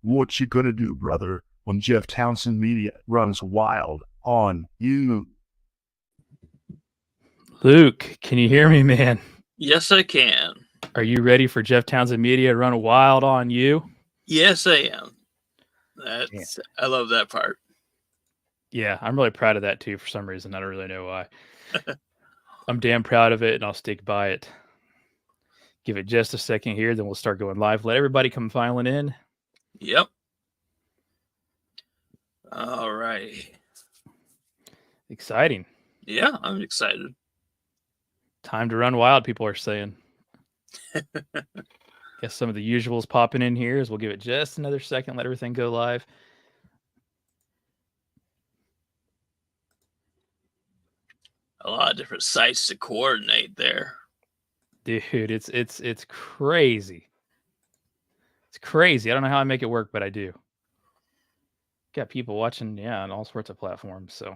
What you gonna do, brother, when Jeff Townsend Media runs wild on you? Luke, can you hear me, man? Yes, I can. Are you ready for Jeff Townsend Media to run wild on you? Yes, I am. I love that part. Yeah, I'm really proud of that too for some reason. I don't really know why. I'm damn proud of it and I'll stick by it. Give it just a second here, then we'll start going live. Let everybody come filing in. Yep. All right. Exciting. Yeah, I'm excited. Time to run wild, people are saying. Guess some of the usuals popping in here as we'll give it just another second, let everything go live. A lot of different sites to coordinate there. Dude, it's crazy. It's crazy. I don't know how I make it work, but I do. Got people watching, yeah, on all sorts of platforms. So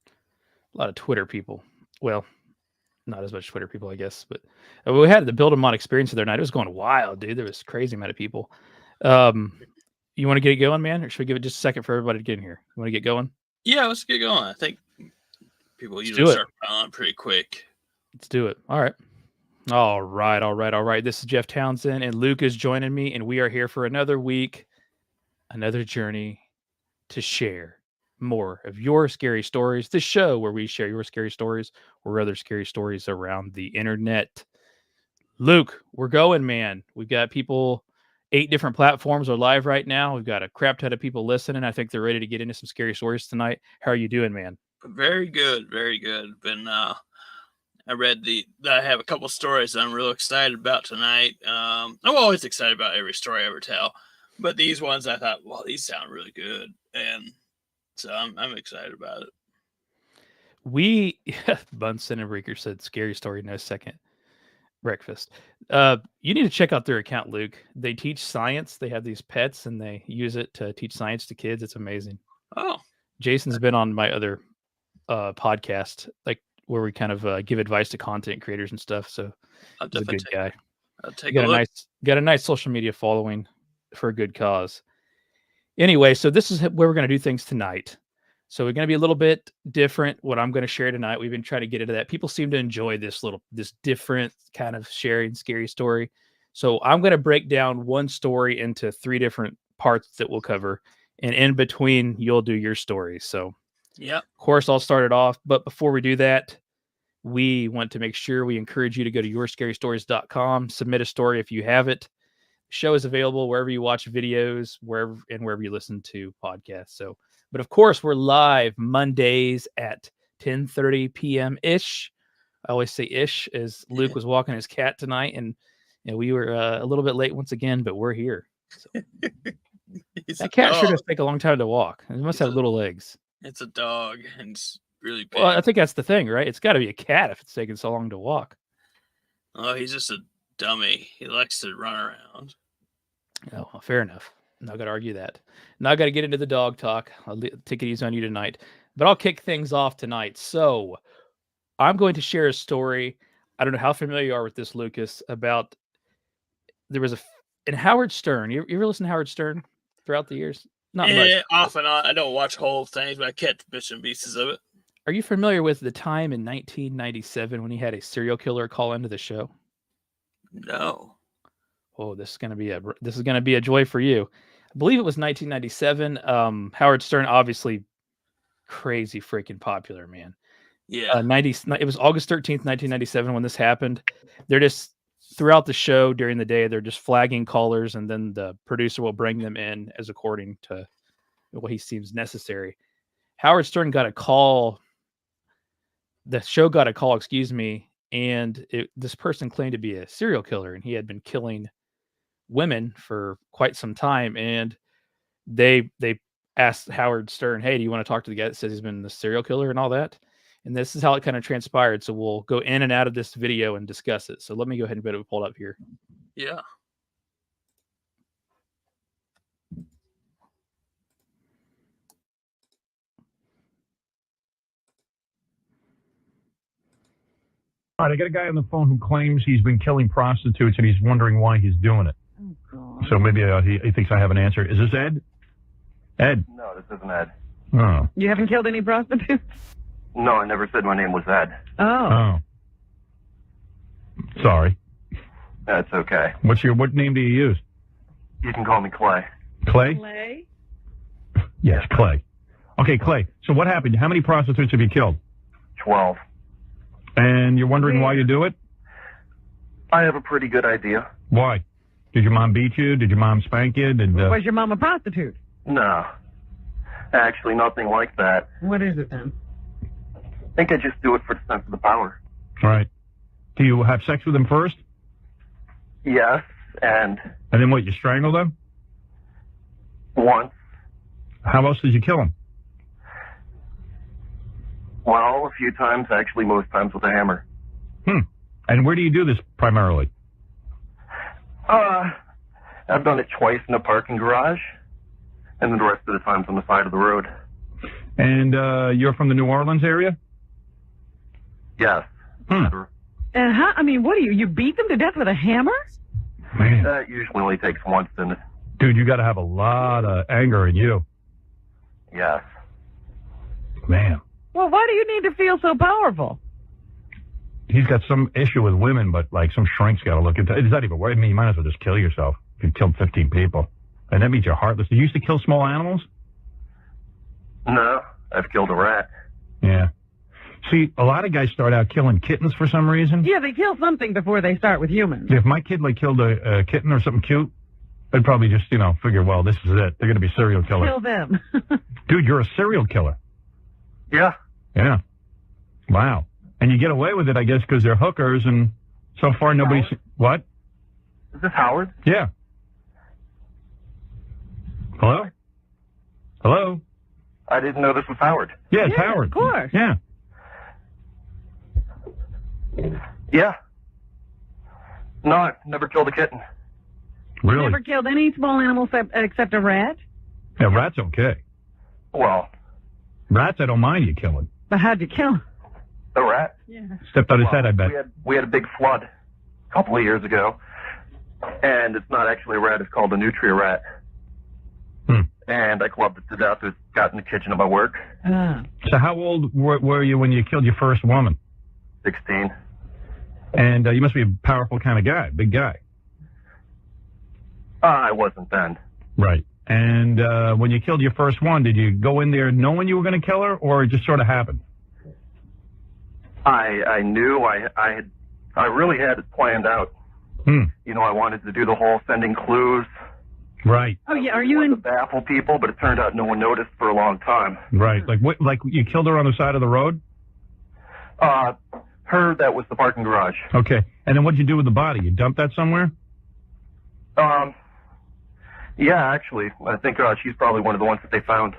a lot of Twitter people. Well, not as much Twitter people, I guess, but we had the Build 'em on experience the other night. It was going wild, dude. There was a crazy amount of people. You want to get it going, man, or should we give it just a second for everybody to get in here? You want to get going? Yeah, let's get going. I think people Let's usually do it. start on pretty quick. Let's do it. All right. All right. This is Jeff Townsend, and Luke is joining me, and we are here for another week, another journey to share more of your scary stories. The show where we share your scary stories or other scary stories around the internet. Luke, we're going, man. We've got people, 8 different platforms are live right now. We've got a crap ton of people listening. I think they're ready to get into some scary stories tonight. How are you doing, man? Very good, very good. I have a couple stories that I'm real excited about tonight. I'm always excited about every story I ever tell, but these ones I thought, well, these sound really good, and so I'm excited about it. Bunsen and Breaker said scary story, no second breakfast. You need to check out their account, Luke. They teach science. They have these pets and they use it to teach science to kids. It's amazing. Oh, Jason's been on my other podcast, like where we kind of give advice to content creators and stuff. So he's a good guy. I'll take a look. Got a nice social media following for a good cause. Anyway, so this is where we're going to do things tonight. So we're going to be a little bit different. What I'm going to share tonight, we've been trying to get into that. People seem to enjoy this different kind of sharing scary story. So I'm going to break down one story into 3 different parts that we'll cover, and in between, you'll do your story. So, yeah, of course, I'll start it off. But before we do that, we want to make sure we encourage you to go to yourscarystories.com, submit a story if you have it. Show is available wherever you watch videos, wherever you listen to podcasts. So, but of course, we're live Mondays at 10:30 p.m. ish. I always say ish as Luke was walking his cat tonight, and we were a little bit late once again, but we're here. So. That cat sure does take a long time to walk. It must have little legs. It's a dog, and it's really big. Well, I think that's the thing, right? It's got to be a cat if it's taking so long to walk. Oh, he's just a dummy. He likes to run around. Oh, well, fair enough. Not going to argue that. Not going to get into the dog talk. I'll take it easy on you tonight. But I'll kick things off tonight. So I'm going to share a story. I don't know how familiar you are with this, Lucas, about there was in Howard Stern. You ever listen to Howard Stern throughout the years? Not much. Off and on. I don't watch whole things, but I catch bits and pieces of it. Are you familiar with the time in 1997 when he had a serial killer call into the show? No. Oh, this is going to be a joy for you. I believe it was 1997. Howard Stern, obviously crazy freaking popular, man. Yeah. It was August 13th, 1997 when this happened. They're just throughout the show during the day, they're just flagging callers, and then the producer will bring them in as according to what he seems necessary. Howard Stern got a call. The show got a call, and this person claimed to be a serial killer, and he had been killing women for quite some time. And they asked Howard Stern, "Hey, do you want to talk to the guy that says he's been the serial killer and all that?" And this is how it kind of transpired. So we'll go in and out of this video and discuss it. So let me go ahead and get it pulled up here. Yeah. All right, I got a guy on the phone who claims he's been killing prostitutes and he's wondering why he's doing it. Oh, God. So maybe he thinks I have an answer. Is this Ed? Ed? No, this isn't Ed. Oh. You haven't killed any prostitutes? No, I never said my name was Ed. Oh. Oh. Sorry. That's okay. What name do you use? You can call me Clay. Clay? Clay? Yes, Clay. Okay, Clay. So what happened? How many prostitutes have you killed? 12. And you're wondering why you do it? I have a pretty good idea. Why? Did your mom beat you? Did your mom spank you? Was your mom a prostitute? No. Actually, nothing like that. What is it then? I think I just do it for the sense of the power. Right. Do you have sex with them first? Yes, and And then what, you strangle them? once. How else did you kill them? Well, a few times, actually, most times with a hammer. And where do you do this primarily? I've done it twice in a parking garage, and then the rest of the times on the side of the road. And you're from the New Orleans area? Yes. Hmm. And how? I mean, what do you beat them to death with a hammer? Man. That usually only takes once, doesn't it? Dude, you got to have a lot of anger in you. Yes. Man. Well, why do you need to feel so powerful? He's got some issue with women, but like some shrink's got to look into it. It's not even worth. I mean, you might as well just kill yourself if you killed 15 people. And that means you're heartless. You used to kill small animals? No, I've killed a rat. Yeah. See, a lot of guys start out killing kittens for some reason. Yeah, they kill something before they start with humans. If my kid like killed a kitten or something cute, I'd probably just, figure, well, this is it. They're going to be serial killers. Kill them. Dude, you're a serial killer. Yeah. Yeah. Wow. And you get away with it, I guess, because they're hookers, and so far nobody's... What? Is this Howard? Yeah. Hello? Hello? I didn't know this was Howard. Yeah, it's Yeah, Howard. of course. Yeah. Yeah. No, I've never killed a kitten. Really? Never killed any small animal except a rat? Yeah, rat's okay. Well, Rats, I don't mind you killing. But how'd you kill him? a rat? Yeah. Stepped on his head, I bet. We had a big flood a couple of years ago, and it's not actually a rat. It's called a nutria rat. And I clubbed it to death. It got in the kitchen of my work. So how old were you when you killed your first woman? 16. And you must be a powerful kind of guy, big guy. I wasn't then. Right. And when you killed your first one, did you go in there knowing you were going to kill her, or it just sort of happened? I knew I really had it planned out. I wanted to do the whole sending clues. Right. Oh, yeah. Are you in? To baffle people, but it turned out no one noticed for a long time. Right. Like what? Like you killed her on the side of the road? Her, that was the parking garage. Okay. And then what'd you do with the body? You dumped that somewhere? Yeah, actually. I think she's probably one of the ones that they found.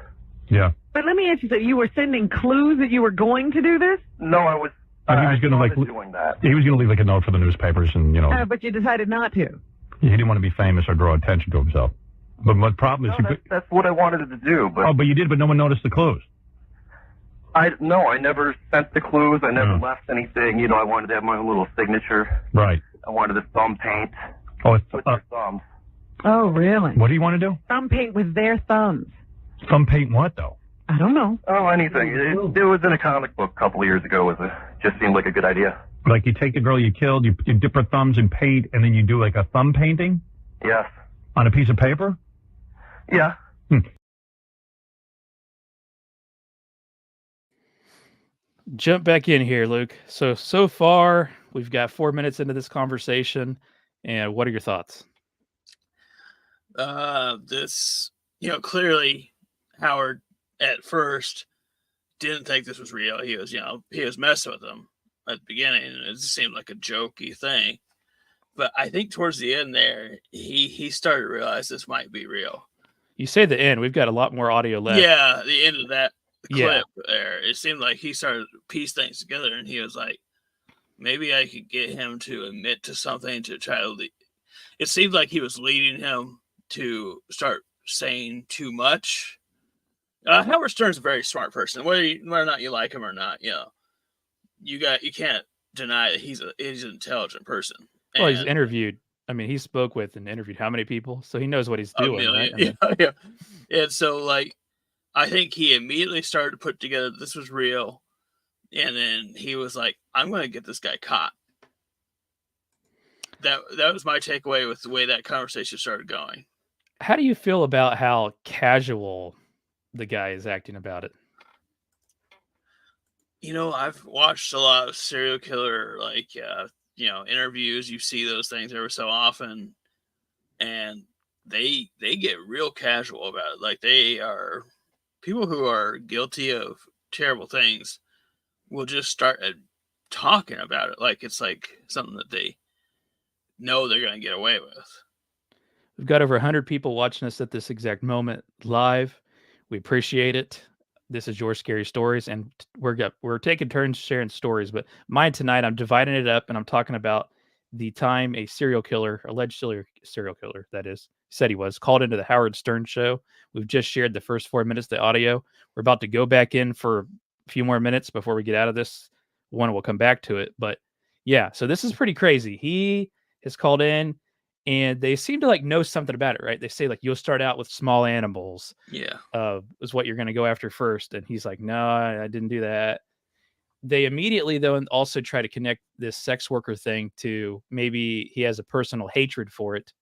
Yeah. But let me ask you, so you were sending clues that you were going to do this? No, I was. He was going to like doing that. He was going to leave like a note for the newspapers, and But you decided not to. he didn't want to be famous or draw attention to himself. But my problem is, That's what I wanted to do. But but you did, but no one noticed the clues. I never sent the clues. I never left anything. I wanted to have my own little signature. Right. I wanted to thumb paint Oh, with their thumbs. Oh, really? what do you want to do? Thumb paint with their thumbs. Thumb paint what though? I don't know. Oh, anything. It was in a comic book a couple of years ago. Just seemed like a good idea. Like you take the girl you killed, you dip her thumbs in paint, and then you do like a thumb painting Yes. on a piece of paper. Yeah. Jump back in here, Luke. So far, we've got 4 minutes into this conversation, and what are your thoughts? This, clearly Howard at first didn't think this was real. He was messing with them at the beginning, and it just seemed like a jokey thing. But I think towards the end there, he started to realize this might be real. You say the end. We've got a lot more audio left. Yeah, the end of that clip there. It seemed like he started to piece things together, and he was like, maybe I could get him to admit to something to try to lead. It seemed like he was leading him to start saying too much. Howard Stern's a very smart person. Whether or not you like him or not, you can't deny that he's an intelligent person. Well, he's interviewed I mean, he spoke with and interviewed how many people, so he knows what he's A doing, right? million. Yeah. And so, like, I think he immediately started to put together this was real. And then he was like, I'm going to get this guy caught. That was my takeaway with the way that conversation started going. How do you feel about how casual the guy is acting about it? I've watched a lot of serial killer, interviews. You see those things every so often, and they get real casual about it. Like, they are people who are guilty of terrible things will just start talking about it like it's like something that they know they're going to get away with. We've got over 100 people watching us at this exact moment live. We appreciate it. This is your scary stories, and we're taking turns sharing stories. But mine tonight, I'm dividing it up, and I'm talking about the time a alleged serial killer, that is, said he was, called into the Howard Stern show. We've just shared the first 4 minutes of the audio. We're about to go back in for a few more minutes before we get out of this one. We'll come back to it, but yeah. So this is pretty crazy. He has called in. And they seem to know something about it, right? They say you'll start out with small animals. Yeah. Is what you're going to go after first. And he's like, no, I didn't do that. They immediately, though, also try to connect this sex worker thing to maybe he has a personal hatred for it,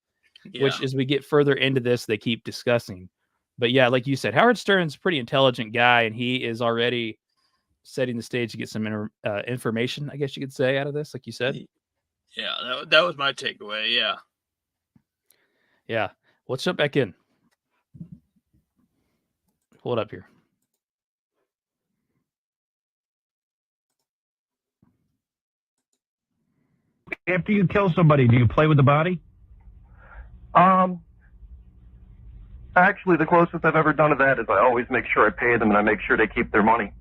which as we get further into this, they keep discussing. But yeah, like you said, Howard Stern's a pretty intelligent guy, and he is already setting the stage to get some information, I guess you could say, out of this, like you said. Yeah, that was my takeaway, yeah. Yeah. Let's jump back in. Pull it up here. After you kill somebody, do you play with the body? Actually, the closest I've ever done to that is I always make sure I pay them and I make sure they keep their money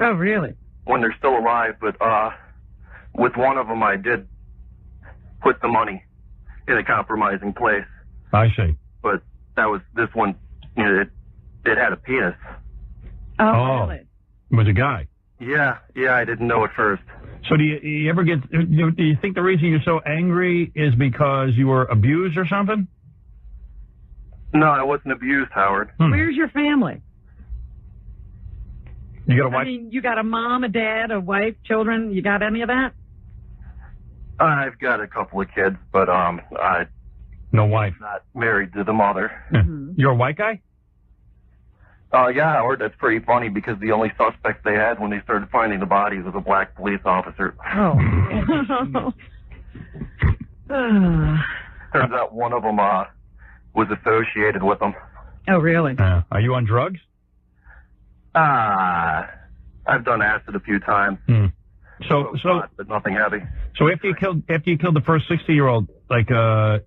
Oh, really? when they're still alive. But with one of them, I did put the money in a compromising place. I see. But this one, it had a penis. Oh, really? It was a guy. Yeah, I didn't know at first. So do you ever get, do you think the reason you're so angry is because you were abused or something? No, I wasn't abused, Howard. Where's your family? You got a wife? I mean, you got a mom, a dad, a wife, children. You got any of that? I've got a couple of kids, but No wife. not married to the mother. Mm-hmm. You're a white guy? Yeah, Howard, that's pretty funny because the only suspect they had when they started finding the bodies was a black police officer. Oh. Turns out one of them was associated with them. Oh, really? Are you on drugs? I've done acid a few times. So, but nothing heavy. So after you killed the first 60-year-old,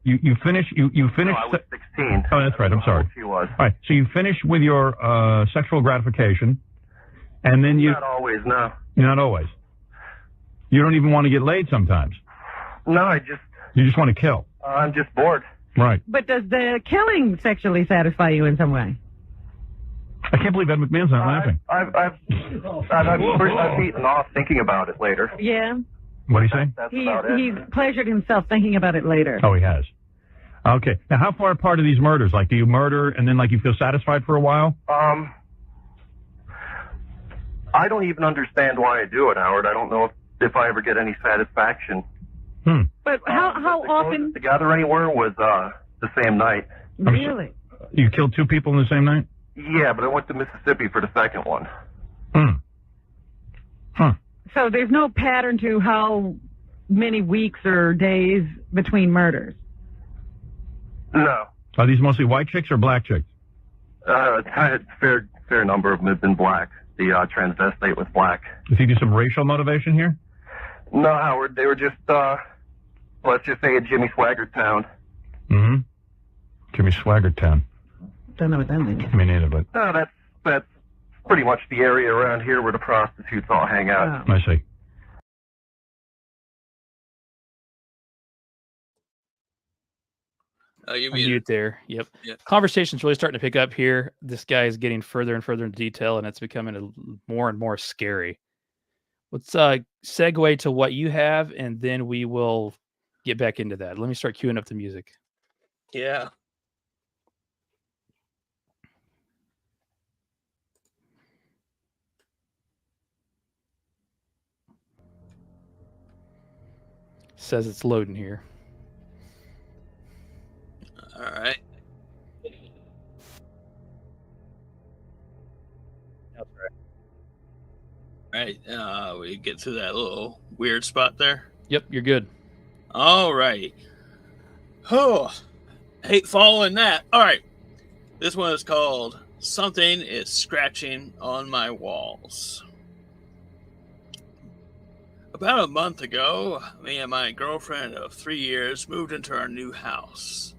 you finished. No, I was 16. Oh, that's right. I'm sorry. She was. All right. So you finish with your sexual gratification, and then Not always, no. Not always. You don't even want to get laid sometimes. No, You just want to kill. I'm just bored. Right. But does the killing sexually satisfy you in some way? I can't believe Ed McMahon's not laughing. I've eaten off thinking about it later. Yeah. What do you say? That's about it. He's pleasured himself thinking about it later. Oh, he has. Okay. Now, how far apart are these murders? Do you murder and then you feel satisfied for a while? I don't even understand why I do it, Howard. I don't know if I ever get any satisfaction. But how often? Together anywhere was the same night. Really? You killed two people in the same night? Yeah, but I went to Mississippi for the second one. So there's no pattern to how many weeks or days between murders? No. Are these mostly white chicks or black chicks? I had a fair number of them have been black. The transvestite was black. You think there's some racial motivation here? No, Howard. They were just, let's just say a Jimmy Swaggart town. Jimmy Swaggart town. Don't know what that means. Me neither, but... That's pretty much the area around here where the prostitutes all hang out. I see. You Mute there. Yep. Yeah. Conversation's really starting to pick up here. This guy is getting further and further into detail, and it's becoming more and more scary. Let's segue to what you have, and then we will get back into that. Let me start queuing up the music. Yeah. Says it's loading here. All right. All right. We get through that little weird spot there. Yep, you're good. All right. Oh, hate following that. All right. This one is called Something is Scratching on My Walls. About a month ago, me and my girlfriend of 3 years moved into our new house.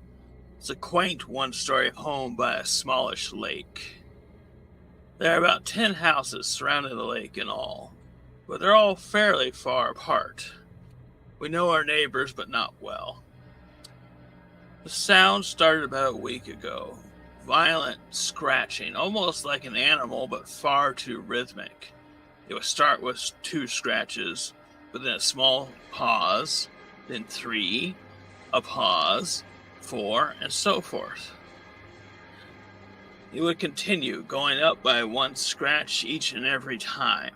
It's a quaint one-story home by a smallish lake. There are about 10 houses surrounding the lake in all, but they're all fairly far apart. We know our neighbors, but not well. The sound started about a week ago. Violent scratching, almost like an animal, but far too rhythmic. It would start with 2 scratches, but then a small pause, then 3, a pause, 4, and so forth. It would continue, going up by 1 scratch each and every time.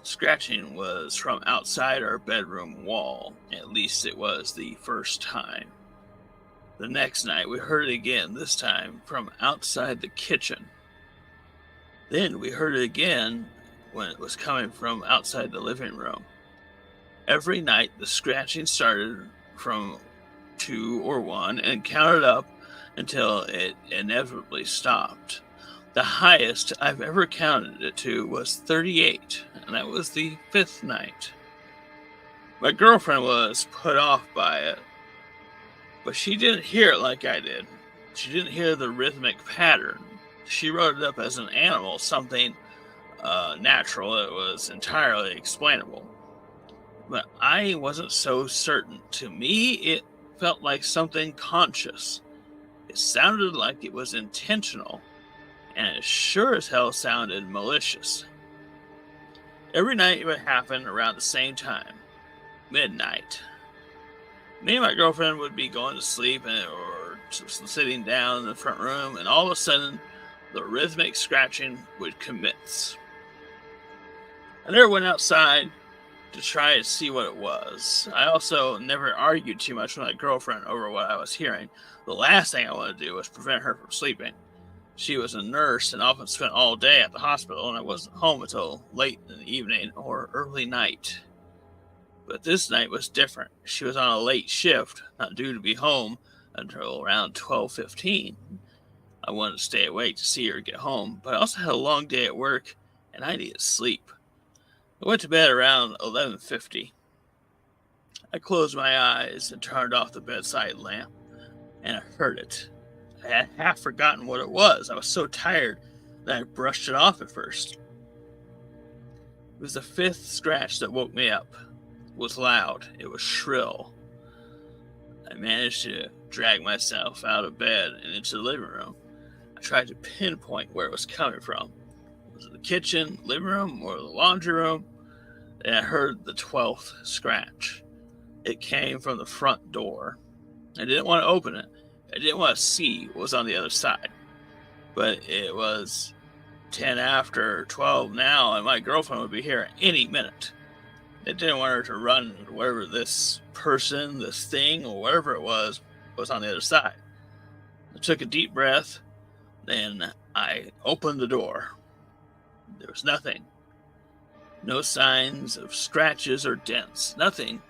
Scratching was from outside our bedroom wall. At least it was the first time. The next night we heard it again, this time from outside the kitchen. Then we heard it again when it was coming from outside the living room. Every night the scratching started from 2 or 1 and counted up until it inevitably stopped. The highest I've ever counted it to was 38, and that was the 5th night. My girlfriend was put off by it, but she didn't hear it like I did. She didn't hear the rhythmic pattern. She wrote it up as an animal, something natural that was entirely explainable. But I wasn't so certain. To me, it felt like something conscious. It sounded like it was intentional, and it sure as hell sounded malicious. Every night it would happen around the same time, midnight. Me and my girlfriend would be going to sleep or sitting down in the front room, and all of a sudden, the rhythmic scratching would commence. I never went outside to try to see what it was. I also never argued too much with my girlfriend over what I was hearing. The last thing I wanted to do was prevent her from sleeping. She was a nurse and often spent all day at the hospital, and I wasn't home until late in the evening or early night. But this night was different. She was on a late shift, not due to be home until around 12:15. I wanted to stay awake to see her get home, but I also had a long day at work, and I needed sleep. I went to bed around 11:50. I closed my eyes and turned off the bedside lamp, and I heard it. I had half forgotten what it was. I was so tired that I brushed it off at first. It was the 5th scratch that woke me up. It was loud. It was shrill. I managed to drag myself out of bed and into the living room. I tried to pinpoint where it was coming from. Was it the kitchen, living room, or the laundry room? And I heard the 12th scratch. It came from the front door. I didn't want to open it. I didn't want to see what was on the other side. But it was 10 after 12 now, and my girlfriend would be here any minute. I didn't want her to run wherever this person, this thing, or whatever it was on the other side. I took a deep breath, then I opened the door. There was nothing. No signs of scratches or dents. Nothing.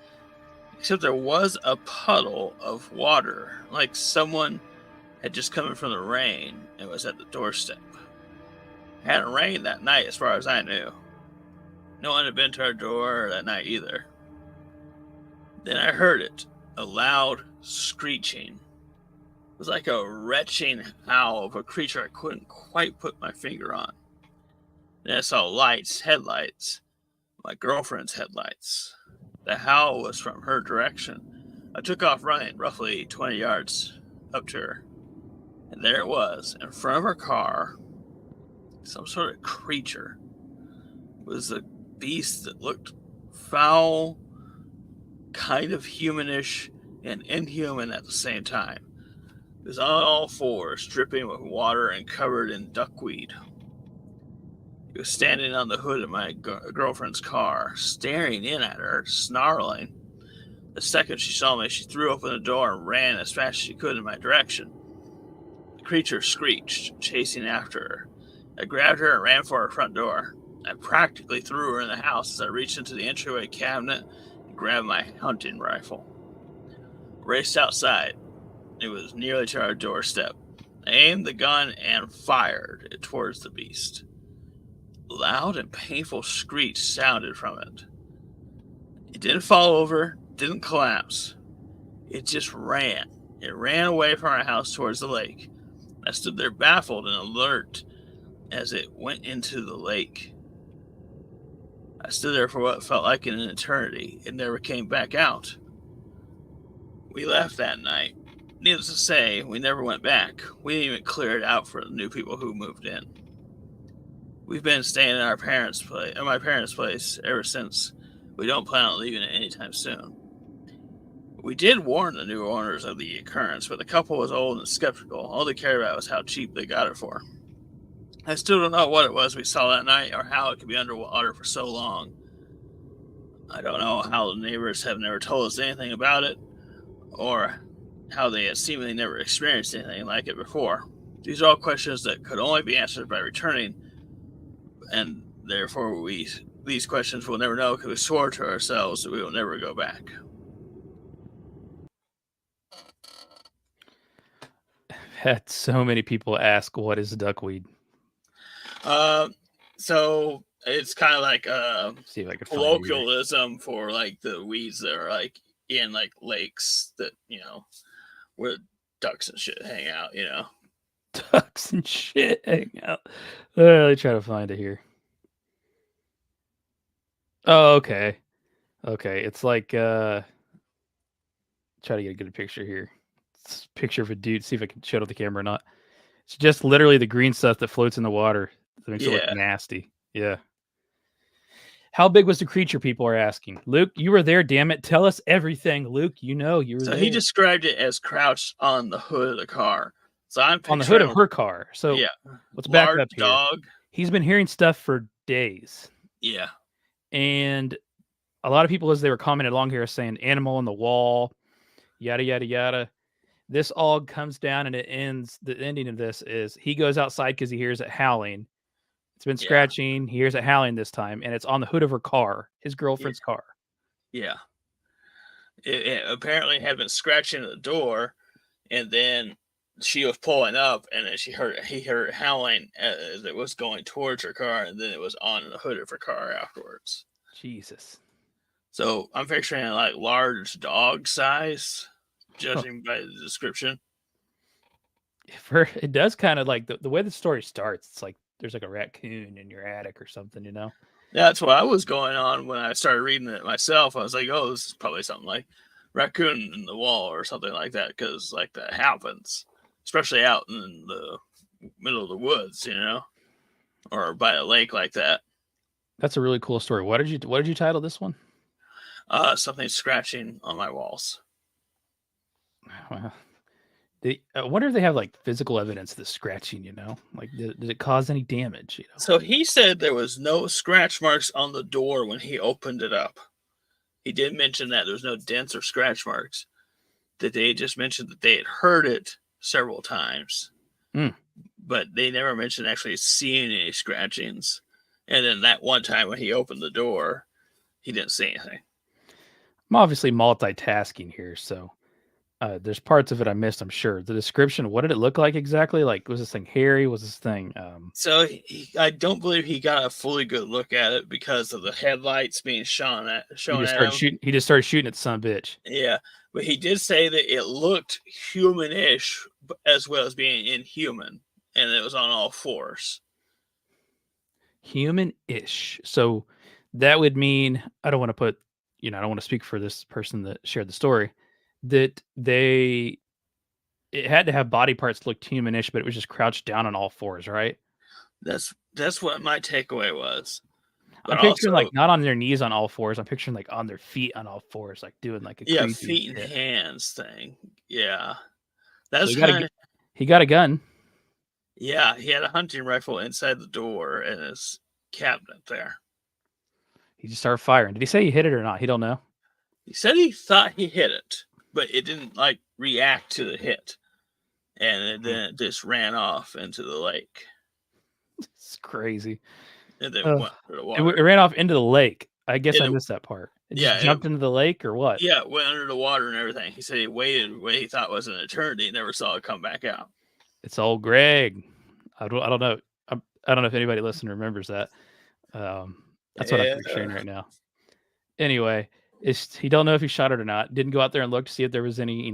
Except there was a puddle of water, like someone had just come in from the rain and was at the doorstep. It hadn't rained that night as far as I knew. No one had been to our door that night either. Then I heard it, a loud screeching. It was like a retching howl of a creature I couldn't quite put my finger on. Then I saw lights, headlights, my girlfriend's headlights. The howl was from her direction. I took off running roughly 20 yards up to her. And there it was, in front of her car, some sort of creature. It was a beast that looked foul, kind of humanish and inhuman at the same time. It was on all fours, dripping with water and covered in duckweed. He was standing on the hood of my girlfriend's car, staring in at her, snarling. The second she saw me, she threw open the door and ran as fast as she could in my direction. The creature screeched, chasing after her. I grabbed her and ran for her front door. I practically threw her in the house as I reached into the entryway cabinet and grabbed my hunting rifle. Raced outside. It was nearly to our doorstep. I aimed the gun and fired it towards the beast. A loud and painful screech sounded from it. It didn't fall over, didn't collapse. It just ran. It ran away from our house towards the lake. I stood there baffled and alert as it went into the lake. I stood there for what felt like an eternity. It never came back out. We left that night. Needless to say, we never went back. We didn't even clear it out for the new people who moved in. We've been staying at my parents' place ever since. We don't plan on leaving it anytime soon. We did warn the new owners of the occurrence, but the couple was old and skeptical. All they cared about was how cheap they got it for. I still don't know what it was we saw that night or how it could be underwater for so long. I don't know how the neighbors have never told us anything about it, or how they had seemingly never experienced anything like it before. These are all questions that could only be answered by returning, and therefore these questions we'll never know because we swore to ourselves that we will never go back. Had so many people ask, what is duckweed? So it's kind of like See if I can find it here. colloquialism for like the weeds that are like in like lakes that, you know, where ducks and shit hang out, you know. Ducks and shit hang out. Let me try to find it here. Oh, okay. Okay, it's like try to get a good picture here. It's a picture of a dude. See if I can show it on the camera or not. It's just literally the green stuff that floats in the water. That makes it look nasty. Yeah. How big was the creature? People are asking. Luke, you were there. Damn it! Tell us everything, Luke. You know you were So there. he described it as crouched on the hood of the car. So I'm on the hood of her car. So yeah, let's back large up here. dog. He's been hearing stuff for days. Yeah. And a lot of people, as they were commenting along here, are saying animal on the wall, yada, yada, yada. This all comes down and it ends. The ending of this is he goes outside because he hears it howling. It's been scratching. He hears it howling this time, and it's on the hood of her car, his girlfriend's car. Yeah. It apparently had been scratching at the door, and then she was pulling up, and then he heard it howling as it was going towards her car, and then it was on the hood of her car afterwards. Jesus. So I'm picturing like large dog size, judging by the description. It does kind of like the way the story starts. It's like there's like a raccoon in your attic or something, you know? That's what I was going on when I started reading it myself. I was like, oh, this is probably something like raccoon in the wall or something like that, because like that happens, especially out in the middle of the woods, you know, or by a lake like that. That's a really cool story. What did you title this one? Something scratching on my walls. Wow. I wonder if they have like physical evidence of the scratching, you know, like did it cause any damage? You know? So he said there was no scratch marks on the door when he opened it up. He did mention that there was no dents or scratch marks. That they just mentioned that they had heard it several times, but they never mentioned actually seeing any scratchings. And then that one time when he opened the door, he didn't see anything. I'm obviously multitasking here, so there's parts of it I missed, I'm sure. The description, what did it look like exactly? Like, was this thing hairy? Was this thing... So I don't believe he got a fully good look at it because of the headlights being shown at him. He just started shooting at some bitch. Yeah, but he did say that it looked human-ish as well as being inhuman, and it was on all fours. Human-ish. So that would mean, I don't want to speak for this person that shared the story, that it had to have body parts that looked humanish, but it was just crouched down on all fours, right? That's what my takeaway was. But I'm picturing also, like not on their knees on all fours. I'm picturing like on their feet on all fours, like doing like a yeah, creepy feet and shit. hands thing. Yeah, So that's he got a gun. yeah. He had a hunting rifle inside the door in his cabinet there. He just started firing. Did he say he hit it or not? He don't know. He said he thought he hit it, but it didn't like react to the hit, and then it just ran off into the lake, It's crazy. and then Ugh. went to the It, water. it ran off into the lake. I guess I It- missed that part. It yeah, just jumped into the lake or what? Yeah, it went under the water and everything. He said he waited what he thought was an eternity, never saw it come back out. It's old Greg. I don't know. I don't know if anybody listening remembers that. That's what I'm picturing right now. Anyway, he don't know if he shot it or not. Didn't go out there and look to see if there was any,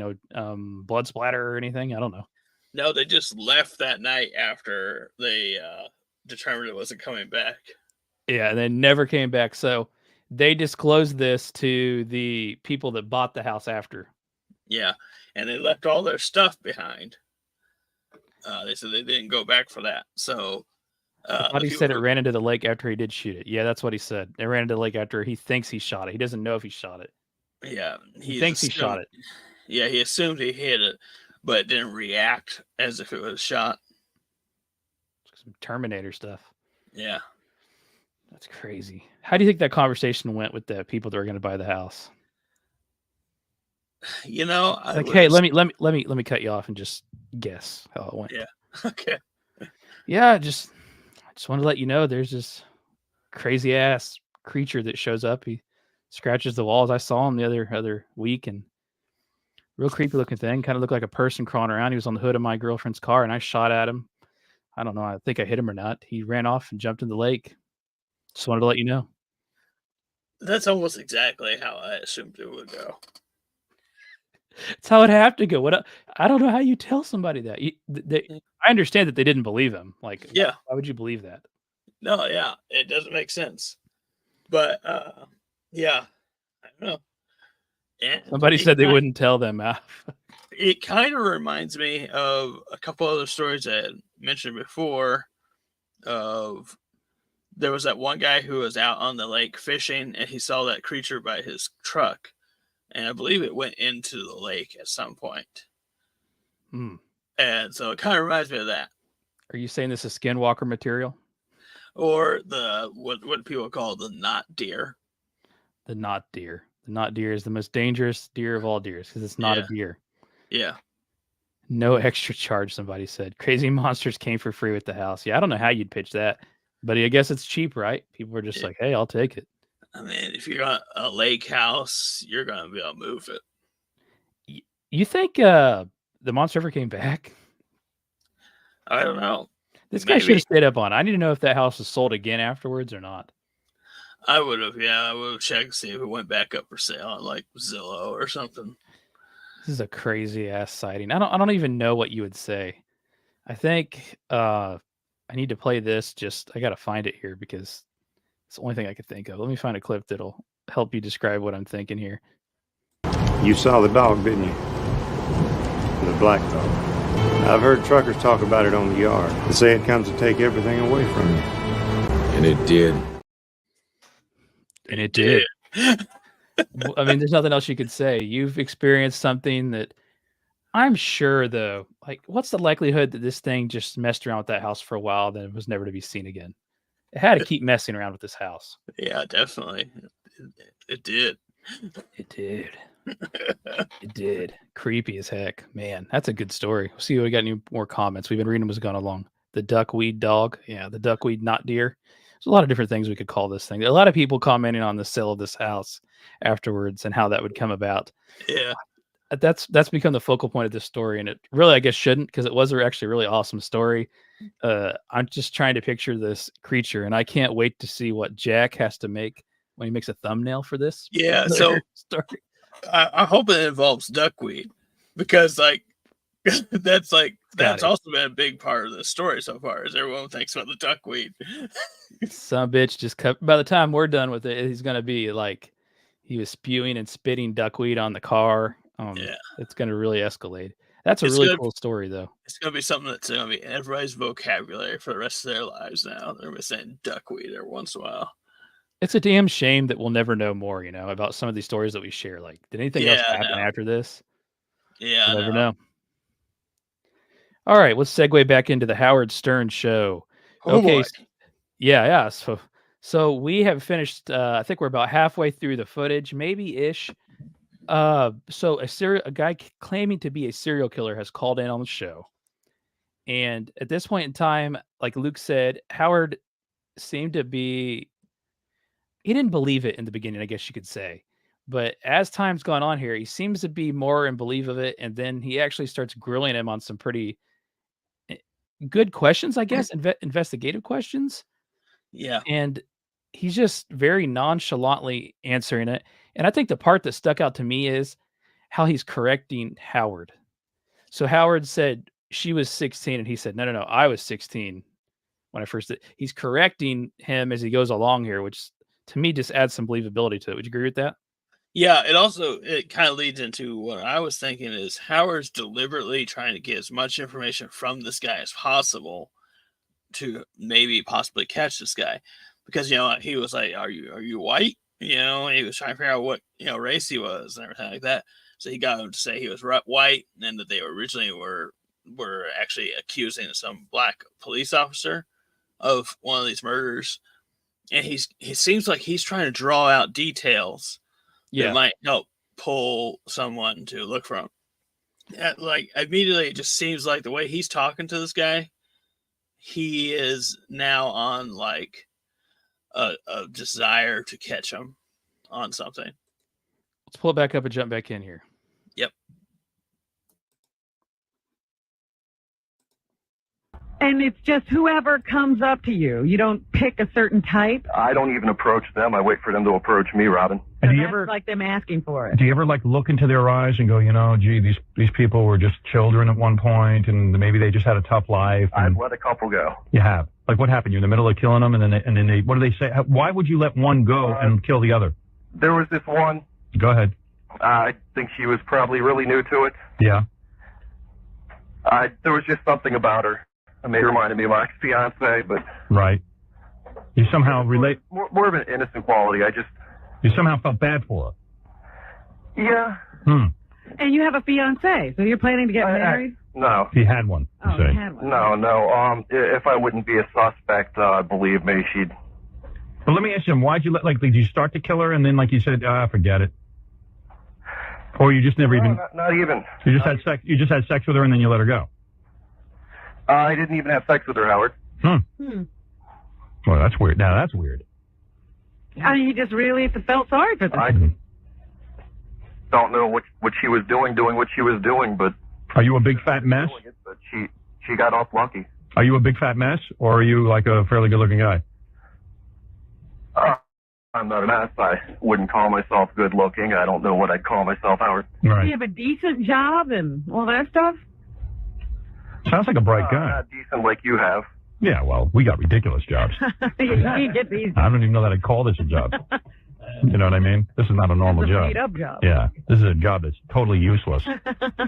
blood splatter or anything. I don't know. No, they just left that night after they determined it wasn't coming back. Yeah, and they never came back. So they disclosed this to the people that bought the house after. Yeah, and they left all their stuff behind. They said they didn't go back for that. So I thought he said it ran into the lake after he did shoot it. Yeah, that's what he said. It ran into the lake after he thinks he shot it. He doesn't know if he shot it. Yeah, He thinks he shot it. Yeah, he assumed he hit it, but it didn't react as if it was shot. Some Terminator stuff. Yeah. That's crazy. How do you think that conversation went with the people that were going to buy the house? You know, Like, hey, let me cut you off and just guess how it went. Yeah. Okay. Yeah, I just wanted to let you know there's this crazy ass creature that shows up. He scratches the walls. I saw him the other week, and real creepy looking thing. Kind of looked like a person crawling around. He was on the hood of my girlfriend's car, and I shot at him. I don't know. I think I hit him or not. He ran off and jumped in the lake. Just wanted to let you know. That's almost exactly how I assumed it would go. It's how it have to go. I don't know how you tell somebody that. I understand that they didn't believe him. Like, Yeah. why would you believe that? No, yeah, it doesn't make sense. But yeah, I don't know. And Somebody said they wouldn't tell them. It kind of reminds me of a couple other stories I had mentioned before. Of there was that one guy who was out on the lake fishing, and he saw that creature by his truck, and I believe it went into the lake at some point. Hmm. And so it kind of reminds me of that, Are you saying this is skinwalker material? or the what people call the knot deer. The knot deer. The knot deer is the most dangerous deer of all deers because it's not Yeah. a deer. Yeah, No extra charge, somebody said. Crazy monsters came for free with the house. Yeah, I don't know how you'd pitch that, but I guess it's cheap, right? People are just Yeah. like, hey, I'll take it. I mean, if you're on a lake house, you're gonna be able to move it. You think the monster ever came back? I don't know. This guy should Maybe. have stayed up on it. I need to know if that house was sold again afterwards or not. I would have, yeah, I would have checked to see if it went back up for sale on like Zillow or something. This is a crazy ass sighting. I don't even know what you would say. I think I need to play this. I gotta find it here because it's the only thing I could think of. Let me find a clip that'll help you describe what I'm thinking here. You saw the dog, didn't you? The black dog. I've heard truckers talk about it on the yard. They say it comes to take everything away from you. And it did. And it did. I mean, there's nothing else you could say. You've experienced something that I'm sure, though. Like, what's the likelihood that this thing just messed around with that house for a while, then it was never to be seen again? It had to keep messing around with this house. Yeah, definitely. It did. It did. It did. Creepy as heck. Man, that's a good story. We'll see if we got any more comments. We've been reading them as gone along. The duckweed dog. Yeah, the duckweed not deer. There's a lot of different things we could call this thing. A lot of people commenting on the sale of this house afterwards and how that would come about. Yeah. That's become the focal point of this story, and it really, I guess, shouldn't, because it was actually a really awesome story. I'm just trying to picture this creature, and I can't wait to see what Jack has to make when he makes a thumbnail for this. Yeah, so story. I hope it involves duckweed, because like that's also been a big part of the story so far, is everyone thinks about the duckweed. Some bitch just cut. By the time we're done with it, he's gonna be like he was spewing and spitting duckweed on the car. Yeah, it's gonna really escalate. That's a really cool story, though. It's gonna be something that's gonna be in everybody's vocabulary for the rest of their lives now. They're gonna be saying duckweed every once in a while. It's a damn shame that we'll never know more, about some of these stories that we share. Like, did anything else Yeah, happen after this? Yeah, We'll never no. know. All right, let's segue back into the Howard Stern show. Oh, Okay, boy. yeah. So we have finished. I think we're about halfway through the footage, maybe ish. So a guy claiming to be a serial killer has called in on the show, and at this point in time, like Luke said, Howard seemed to be. He didn't believe it in the beginning, I guess you could say. But as time's gone on here, he seems to be more in belief of it, and then he actually starts grilling him on some pretty good questions, I guess, investigative questions. Yeah. And he's just very nonchalantly answering it. And I think the part that stuck out to me is how he's correcting Howard. So Howard said she was 16, and he said, no, I was 16 when I first did. He's correcting him as he goes along here, which to me just adds some believability to it. Would you agree with that? Yeah, it kind of leads into what I was thinking is Howard's deliberately trying to get as much information from this guy as possible to maybe possibly catch this guy, because he was like, "Are you white?" He was trying to figure out what race he was and everything like that. So he got him to say he was white, and then that they originally were actually accusing some black police officer of one of these murders, and he seems like he's trying to draw out details. Yeah, that might help pull someone to look from. Like immediately, it just seems like the way he's talking to this guy, he is now on like a desire to catch him on something. let's pull it back up and jump back in here. Yep. And it's just whoever comes up to you. You don't pick a certain type. I don't even approach them. I wait for them to approach me, Robin. And So do you that's ever like them asking for it. do you ever like look into their eyes and go, gee, these people were just children at one point, and maybe they just had a tough life? I've And let a couple go. you have. Like, what happened? You're in the middle of killing them, and then they what do they say? Why would you let one go and kill the other? There was this one. Go ahead. I think she was probably really new to it. Yeah. There was just something about her. It reminded me of my ex-fiance, but Right. You somehow relate. more of an innocent quality. You somehow felt bad for her. Yeah. And you have a fiance, so you're planning to get married? No. He had one. You Oh, say. you had one. No. If I wouldn't be a suspect, believe me, she'd. But let me ask you, why'd you did you start to kill her and then like you said, forget it? Or you just never even. Not even. You just had sex. You just had sex with her and then you let her go. I didn't even have sex with her, Howard. Well, that's weird. Now that's weird. I mean, you just really felt sorry for them. I don't know what she was doing what she was doing, but. Are you a big fat mess? But she got off lucky. Are you a big fat mess, or are you like a fairly good-looking guy? I'm not a mess. I wouldn't call myself good-looking. I don't know what I'd call myself, Howard. Right. You have a decent job and all that stuff? Sounds like a bright guy. Not decent like you have. Yeah, well, we got ridiculous jobs. You get these. I don't even know that I'd call this a job. You know what I mean? This is not a normal It's a job. made-up job. Yeah, this is a job that's totally useless.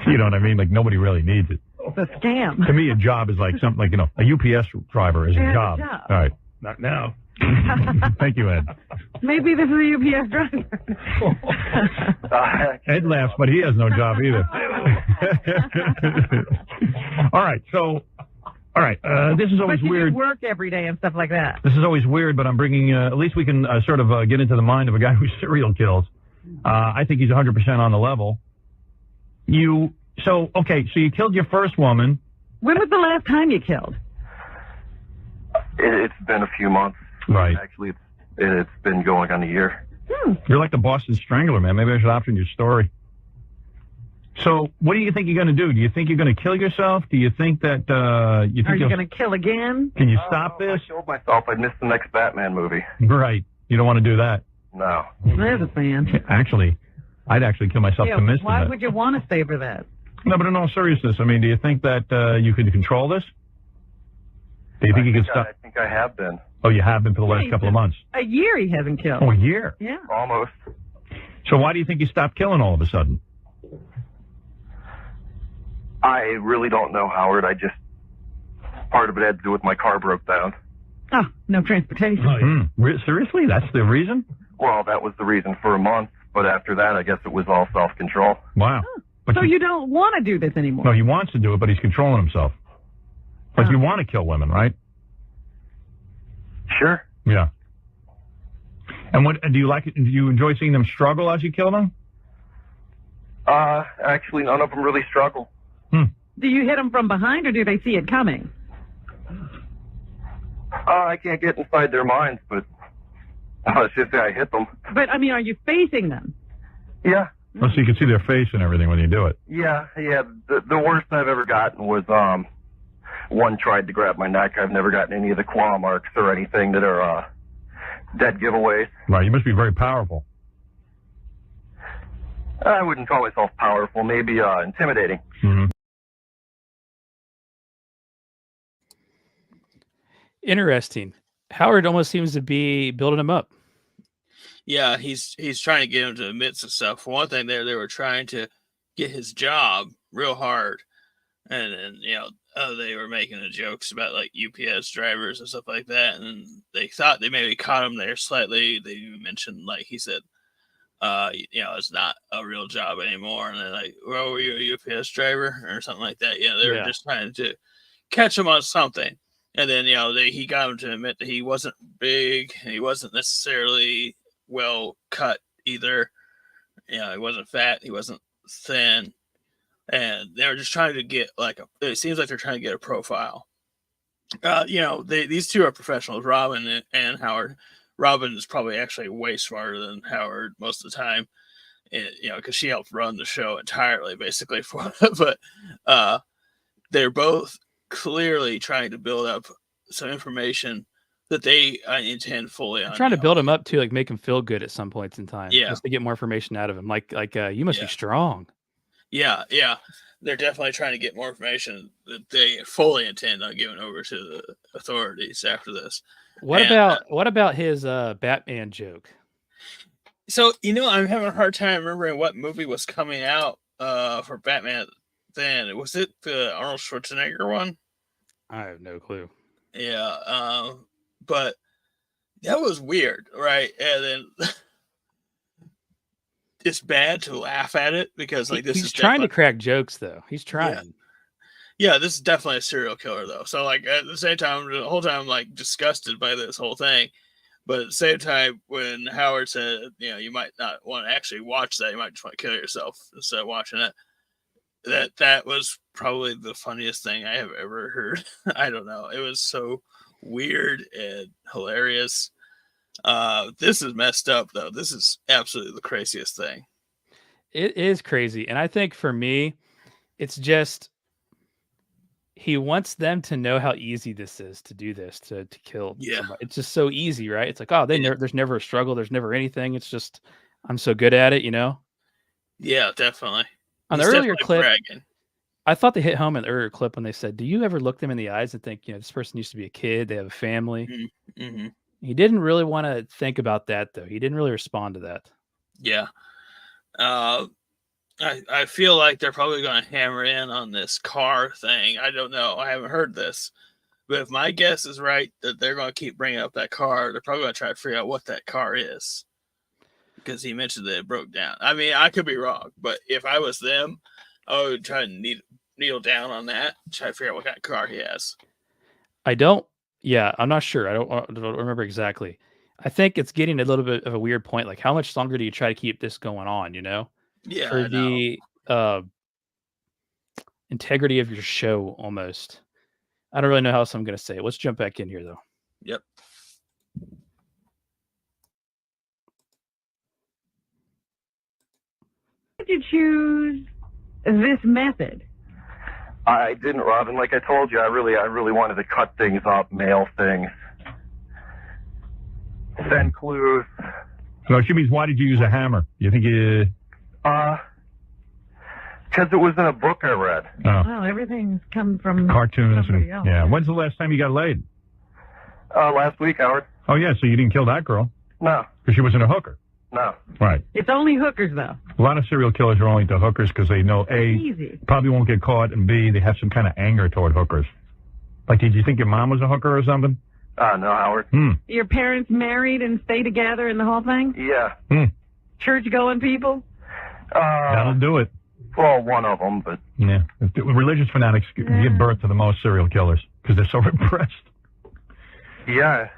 You know what I mean? Like nobody really needs it. It's a scam. To me, a job is like something like a UPS driver is Yeah, a job. All right, not now. Thank you, Ed. Maybe this is a UPS driver. Ed laughs, but he has no job either. All right, so. All right, this is always But you weird. do work every day and stuff like that. This is always weird, but I'm bringing, at least we can sort of get into the mind of a guy who serial kills. I think he's 100% on the level. So you killed your first woman. When was the last time you killed? It's been a few months. Right. Actually, it's been going on a year. You're like the Boston Strangler, man. Maybe I should opt in your story. So what do you think you're going to do? Do you think you're going to kill yourself? Do you think that Are you going to kill again? Can you stop this? If I killed myself, I'd miss the next Batman movie. Right. You don't want to do that. No. There's a fan. Actually, I'd actually kill myself to miss why that. would you want to savor that? No, but in all seriousness, I mean, do you think that you could control this? Do you think you could stop? I think I have been. Oh, you have been for the last couple of months. A year he hasn't killed. Oh, a year. Yeah. Almost. So why do you think you stopped killing all of a sudden? I really don't know, Howard. Part of it had to do with my car broke down. Oh, no transportation. Seriously? That's the reason? Well, that was the reason for a month, but after that, I guess it was all self-control. Wow. But So you don't want to do this anymore? No, he wants to do it, but he's controlling himself. But you want to kill women, right? Sure. Yeah. And what do you like? Do you enjoy seeing them struggle as you kill them? Actually, none of them really struggle. Do you hit them from behind, or do they see it coming? I can't get inside their minds, but let's just say I hit them. But, I mean, are you facing them? Yeah. Oh, so you can see their face and everything when you do it. Yeah. The worst I've ever gotten was, one tried to grab my neck. I've never gotten any of the claw marks or anything that are, dead giveaways. Right. You must be very powerful. I wouldn't call myself powerful, maybe, intimidating. Mm-hmm. Interesting. Howard almost seems to be building him up. Yeah, he's trying to get him to admit some stuff. For one thing, they were trying to get his job real hard, and they were making the jokes about like UPS drivers and stuff like that, and they thought they maybe caught him there slightly. They mentioned, like he said, it's not a real job anymore, and they're like, "Well, were you a UPS driver or something like that?" They were just trying to catch him on something. And then, he got him to admit that he wasn't big. He wasn't necessarily well cut either. He wasn't fat. He wasn't thin. And they were just trying to get it seems like they're trying to get a profile. These two are professionals, Robin and Howard. Robin is probably actually way smarter than Howard most of the time. And, because she helped run the show entirely, basically. But they're both clearly trying to build up some information that they intend fully on. I'm trying to build him up to make him feel good at some points in time. Yeah. Just to get more information out of him. You must be strong. Yeah. They're definitely trying to get more information that they fully intend on giving over to the authorities after this. What about his Batman joke? So, I'm having a hard time remembering what movie was coming out for Batman then. Was it the Arnold Schwarzenegger one? I have no clue. Yeah, but that was weird, right? And then it's bad to laugh at it because he's trying to crack jokes, though. He's trying. Yeah, this is definitely a serial killer, though. So, at the same time, the whole time, I'm disgusted by this whole thing. But at the same time, when Howard said, you might not want to actually watch that, you might just want to kill yourself instead of watching it. That was probably the funniest thing I have ever heard. I don't know. It was so weird and hilarious. This is messed up, though. This is absolutely the craziest thing. It is crazy. And I think for me, it's just he wants them to know how easy this is to do this, to kill somebody. It's just so easy, right? It's like, there's never a struggle. There's never anything. It's just, I'm so good at it, Yeah, definitely. On the earlier clip, I thought they hit home in the earlier clip when they said, do you ever look them in the eyes and think, this person used to be a kid, they have a family? Mm-hmm. He didn't really want to think about that, though. He didn't really respond to that. Yeah. I feel like they're probably going to hammer in on this car thing. I don't know. I haven't heard this. But if my guess is right, that they're going to keep bringing up that car, they're probably going to try to figure out what that car is. Because he mentioned that it broke down. I mean, I could be wrong, but if I was them, I would try to kneel down on that, try to figure out what kind of car he has. I'm not sure. I don't remember exactly. I think it's getting a little bit of a weird point. Like, how much longer do you try to keep this going on, Yeah. For the integrity of your show, almost. I don't really know how else I'm going to say it. Let's jump back in here, though. Yep. Why did you choose this method? I didn't, Robin. Like I told you, I really wanted to cut things up, mail things, send clues. So she means, why did you use a hammer? You think you... Because it was in a book I read. Oh. Well, everything's come from cartoons. Else. Yeah. When's the last time you got laid? Last week, Howard. Oh, yeah, so you didn't kill that girl? No. Because she wasn't a hooker? No. Right. It's only hookers, though. A lot of serial killers are only into hookers because they know, A, easy. Probably won't get caught, and B, they have some kind of anger toward hookers. Like, did you think your mom was a hooker or something? No, Howard. Your parents married and stay together and the whole thing? Yeah. Church-going people? That'll do it. Well, one of them, but... Yeah. Religious fanatics give birth to the most serial killers because they're so repressed. Yeah.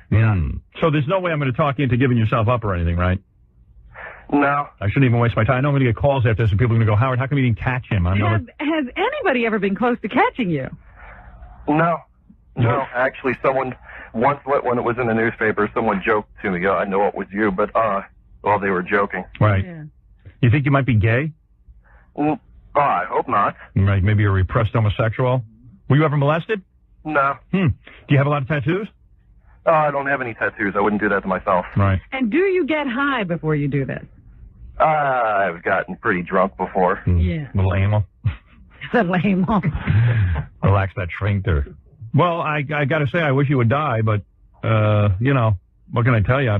So there's no way I'm going to talk you into giving yourself up or anything, right? No. I shouldn't even waste my time. I know I'm going to get calls after this and people are going to go, Howard, how come you didn't catch him? Has anybody ever been close to catching you? No. Actually, someone... Once when it was in the newspaper, someone joked to me, I know it was you, but, well, they were joking. Right. Yeah. You think you might be gay? I hope not. Right, maybe you're a repressed homosexual. Were you ever molested? No. Do you have a lot of tattoos? I don't have any tattoos. I wouldn't do that to myself. Right. And do you get high before you do this? I've gotten pretty drunk before. Yeah. Little anal. The lame one. Relax that sphincter. Well, I got to say, I wish you would die, but, you know, what can I tell you?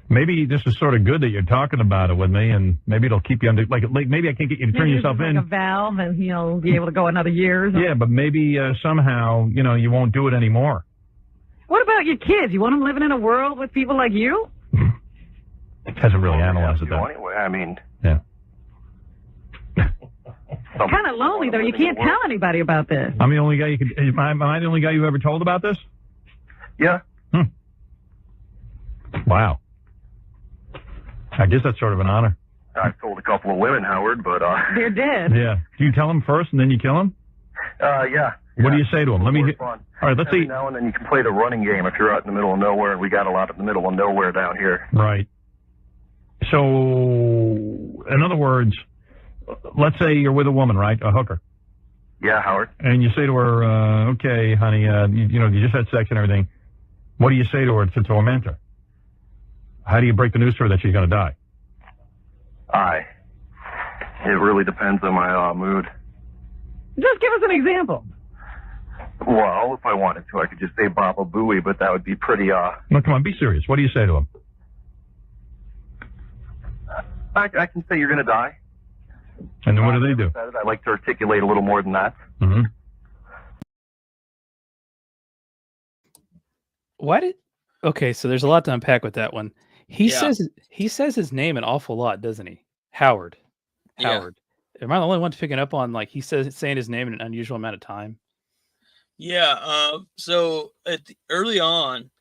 Maybe this is sort of good that you're talking about it with me, and maybe it'll keep you under, like maybe I can't get you to turn yourself in. Like a valve, and he'll be able to go another year or something. Yeah, but maybe somehow, you know, you won't do it anymore. What about your kids? You want them living in a world with people like you? Hasn't really analyzed it, though. Anyway, I mean... Yeah. Kind of lonely, though. You can't tell anybody about this. I'm the only guy you could... Am I the only guy you ever told about this? Yeah. Wow. I guess that's sort of an honor. I've told a couple of women, Howard, but... They're dead. Yeah. Do you tell them first and then you kill them? Yeah. What do you say to them? Let me... Fun. All right, let's see. Every now and then you can play the running game if you're out in the middle of nowhere, and we got a lot in the middle of nowhere down here. Right. So, in other words, let's say you're with a woman, right? A hooker. Yeah, Howard. And you say to her, okay, honey, you know, you just had sex and everything. What do you say to her to torment her? How do you break the news to her that she's going to die? It really depends on my mood. Just give us an example. Well, if I wanted to, I could just say Baba Booey, but that would be pretty, No, come on, be serious. What do you say to him? I can say you're going to die. And then what do they do? I like to articulate a little more than that. Mm-hmm. Why did? Okay, so there's a lot to unpack with that one. He says his name an awful lot, doesn't he? Howard. Yeah. Howard. Am I the only one picking up on like he says saying his name in an unusual amount of time? Yeah. So early on,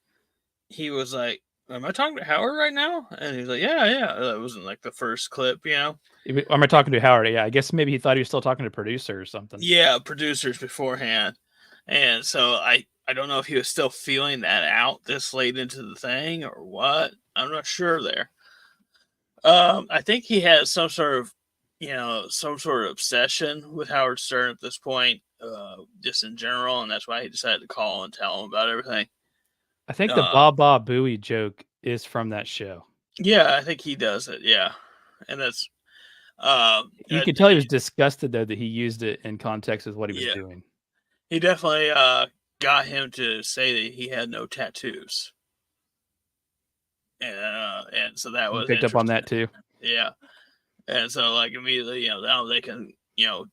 he was like, "Am I talking to Howard right now?" And he's like, "Yeah." That wasn't like the first clip, you know. Am I talking to Howard? Yeah, I guess maybe he thought he was still talking to producer or something. Yeah, producers beforehand, and so I don't know if he was still feeling that out this late into the thing or what. I'm not sure there. I think he has some sort of obsession with Howard Stern at this point, just in general, and that's why he decided to call and tell him about everything. I think the Baba Booey joke is from that show. Yeah, I think he does it. Yeah, and that's you could tell he was disgusted though that he used it in context with what he was doing. He definitely got him to say that he had no tattoos, and so that was picked up on that too. Yeah, and so like immediately, now they can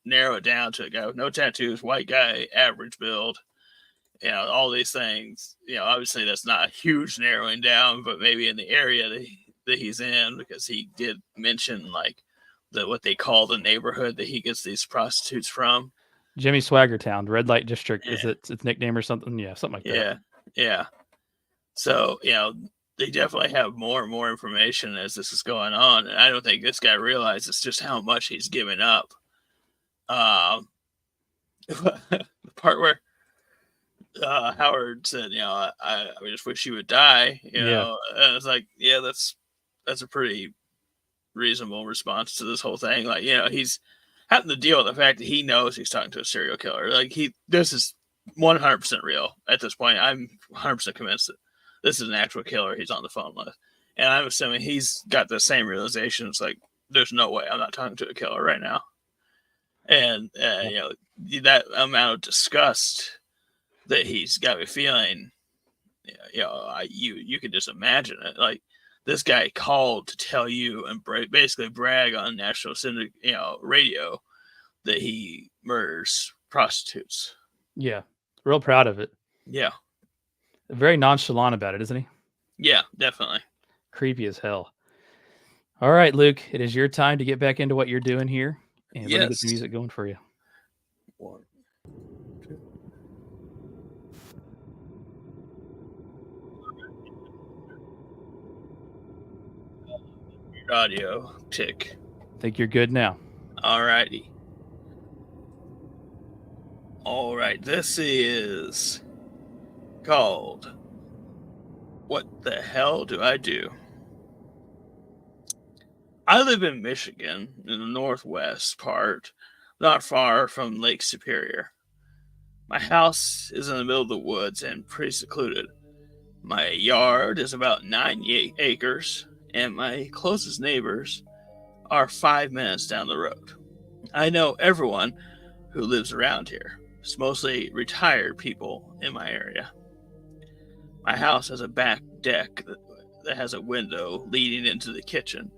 narrow it down to a guy with no tattoos, white guy, average build. All these things, obviously that's not a huge narrowing down, but maybe in the area that he's in, because he did mention like what they call the neighborhood that he gets these prostitutes from. Jimmy Swaggertown, Red Light District is its nickname or something? Yeah, something like that. Yeah. So, they definitely have more and more information as this is going on. And I don't think this guy realizes just how much he's giving up. The part where Howard said, I just wish he would die. And I was like, yeah, that's a pretty reasonable response to this whole thing. Like, he's having to deal with the fact that he knows he's talking to a serial killer. Like this is 100% real at this point. I'm 100% convinced that this is an actual killer he's on the phone with. And I'm assuming he's got the same realization. It's like, there's no way I'm not talking to a killer right now. And, that amount of disgust that he's got me feeling, you can just imagine it. Like, this guy called to tell you and basically brag on national radio that he murders prostitutes. Yeah, real proud of it. Yeah. Very nonchalant about it, isn't he? Yeah, definitely. Creepy as hell. All right, Luke, it is your time to get back into what you're doing here, and let me get the Yes. music going for you. One, two. Audio tick. I think you're good now. Alrighty. Alright, this is called What the Hell Do I Do? I live in Michigan, in the northwest part, not far from Lake Superior. My house is in the middle of the woods and pretty secluded. My yard is about 9 acres, and my closest neighbors are 5 minutes down the road. I know everyone who lives around here. It's mostly retired people in my area. My house has a back deck that has a window leading into the kitchen.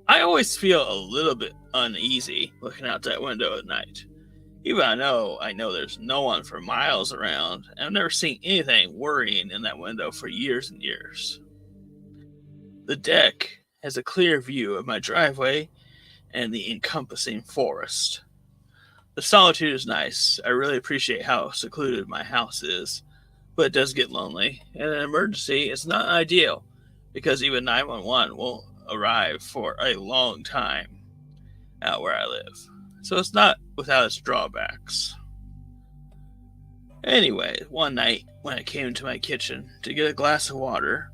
I always feel a little bit uneasy looking out that window at night. Even I know there's no one for miles around, and I've never seen anything worrying in that window for years and years. The deck has a clear view of my driveway and the encompassing forest. The solitude is nice. I really appreciate how secluded my house is, but it does get lonely, and an emergency is not ideal because even 911 won't arrive for a long time out where I live. So it's not without its drawbacks. Anyway, one night when I came to my kitchen to get a glass of water,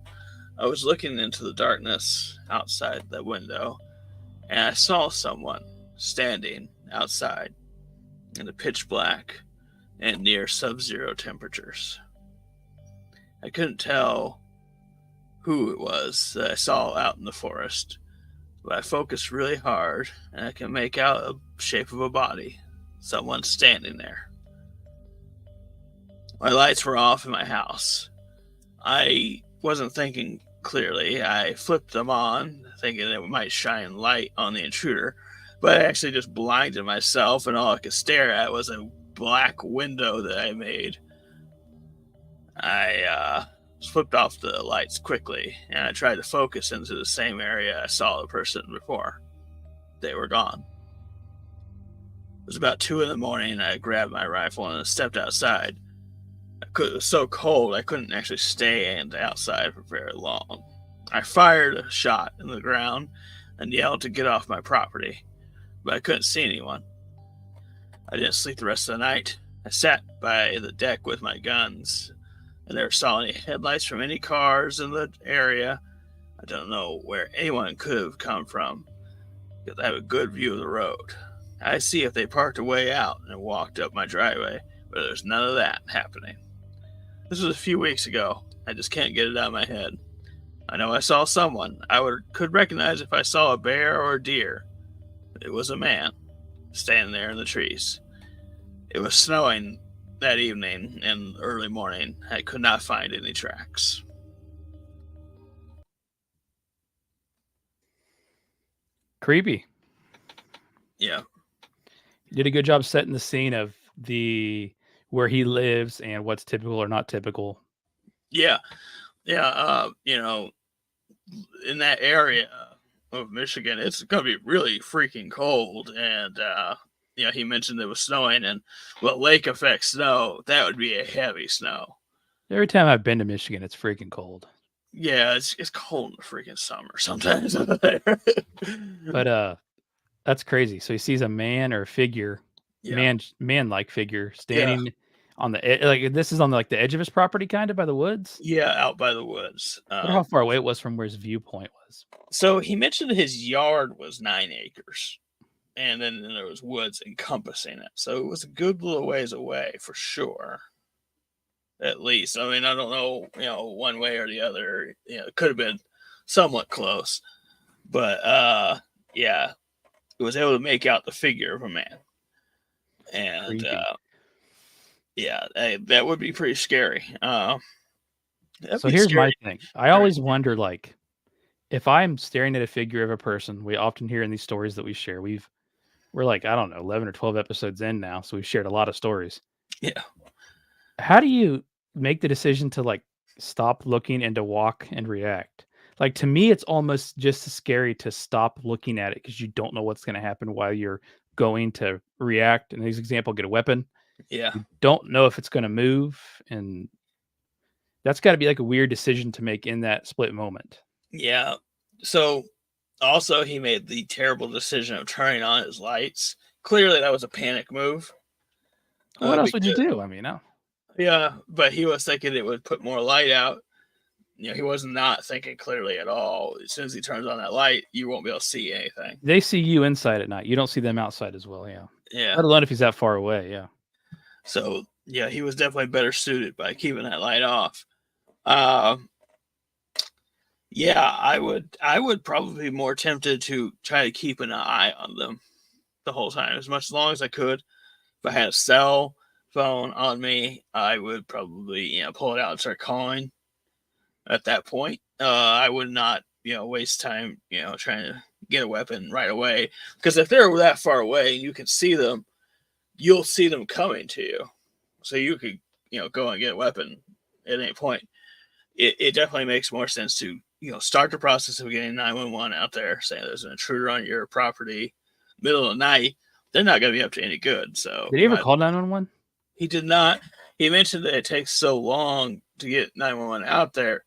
I was looking into the darkness outside the window, and I saw someone standing outside in the pitch black and near sub-zero temperatures. I couldn't tell who it was that I saw out in the forest, but I focused really hard and I can make out a shape of a body, someone standing there. My lights were off in my house. I wasn't thinking clearly. I flipped them on, thinking it might shine light on the intruder, but I actually just blinded myself, and all I could stare at was a black window that I made. I flipped off the lights quickly, and I tried to focus into the same area I saw the person before. They were gone. It was about 2 a.m. and I grabbed my rifle and stepped outside. It was so cold I couldn't actually stay outside for very long. I fired a shot in the ground and yelled to get off my property, but I couldn't see anyone. I didn't sleep the rest of the night. I sat by the deck with my guns, and never saw any headlights from any cars in the area. I don't know where anyone could have come from, because I have a good view of the road. I see if they parked a way out and walked up my driveway, but there's none of that happening. This was a few weeks ago. I just can't get it out of my head. I know I saw someone I could recognize if I saw a bear or a deer. It was a man standing there in the trees. It was snowing that evening and early morning. I could not find any tracks. Creepy. Yeah. You did a good job setting the scene of where he lives and what's typical or not typical. Yeah. In that area of Michigan, it's going to be really freaking cold. And, he mentioned it was snowing, and lake effect snow, that would be a heavy snow. Every time I've been to Michigan, it's freaking cold. Yeah, it's cold in the freaking summer sometimes. But that's crazy. So he sees a man or a figure, man-like figure standing on the this is on the edge of his property, kind of by the woods. Yeah, out by the woods. I wonder how far away it was from where his viewpoint was. So he mentioned his yard was 9 acres, and then there was woods encompassing it. So it was a good little ways away for sure. At least, I mean, I don't know, one way or the other. It could have been somewhat close, but it was able to make out the figure of a man, and that would be pretty scary. So here's my thing. I always wonder, if I'm staring at a figure of a person, we often hear in these stories that we share, we're I don't know, 11 or 12 episodes in now, so we've shared a lot of stories. Yeah. How do you make the decision to stop looking and to walk and react. Like, to me, it's almost just as scary to stop looking at it because you don't know what's going to happen while you're going to react. In this example, get a weapon. Yeah. You don't know if it's going to move, and that's got to be like a weird decision to make in that split moment. Yeah. So also he made the terrible decision of turning on his lights. Clearly that was a panic move. What else would you do? I mean, no. Yeah, but he was thinking it would put more light out. You know, he was not thinking clearly at all. As soon as he turns on that light, you won't be able to see anything. They see you inside at night. You don't see them outside as well. Yeah. Yeah. Let alone if he's that far away. Yeah. So yeah, he was definitely better suited by keeping that light off. Yeah, I would probably be more tempted to try to keep an eye on them the whole time, as much as long as I could. If I had a cell phone on me, I would probably, pull it out and start calling at that point. I would not, waste time, trying to get a weapon right away. Because if they're that far away and you can see them, you'll see them coming to you. So you could, go and get a weapon at any point. It definitely makes more sense to, start the process of getting 911 out there, saying there's an intruder on your property, middle of the night. They're not going to be up to any good. So did he ever call 911? He did not. He mentioned that it takes so long to get 911 out there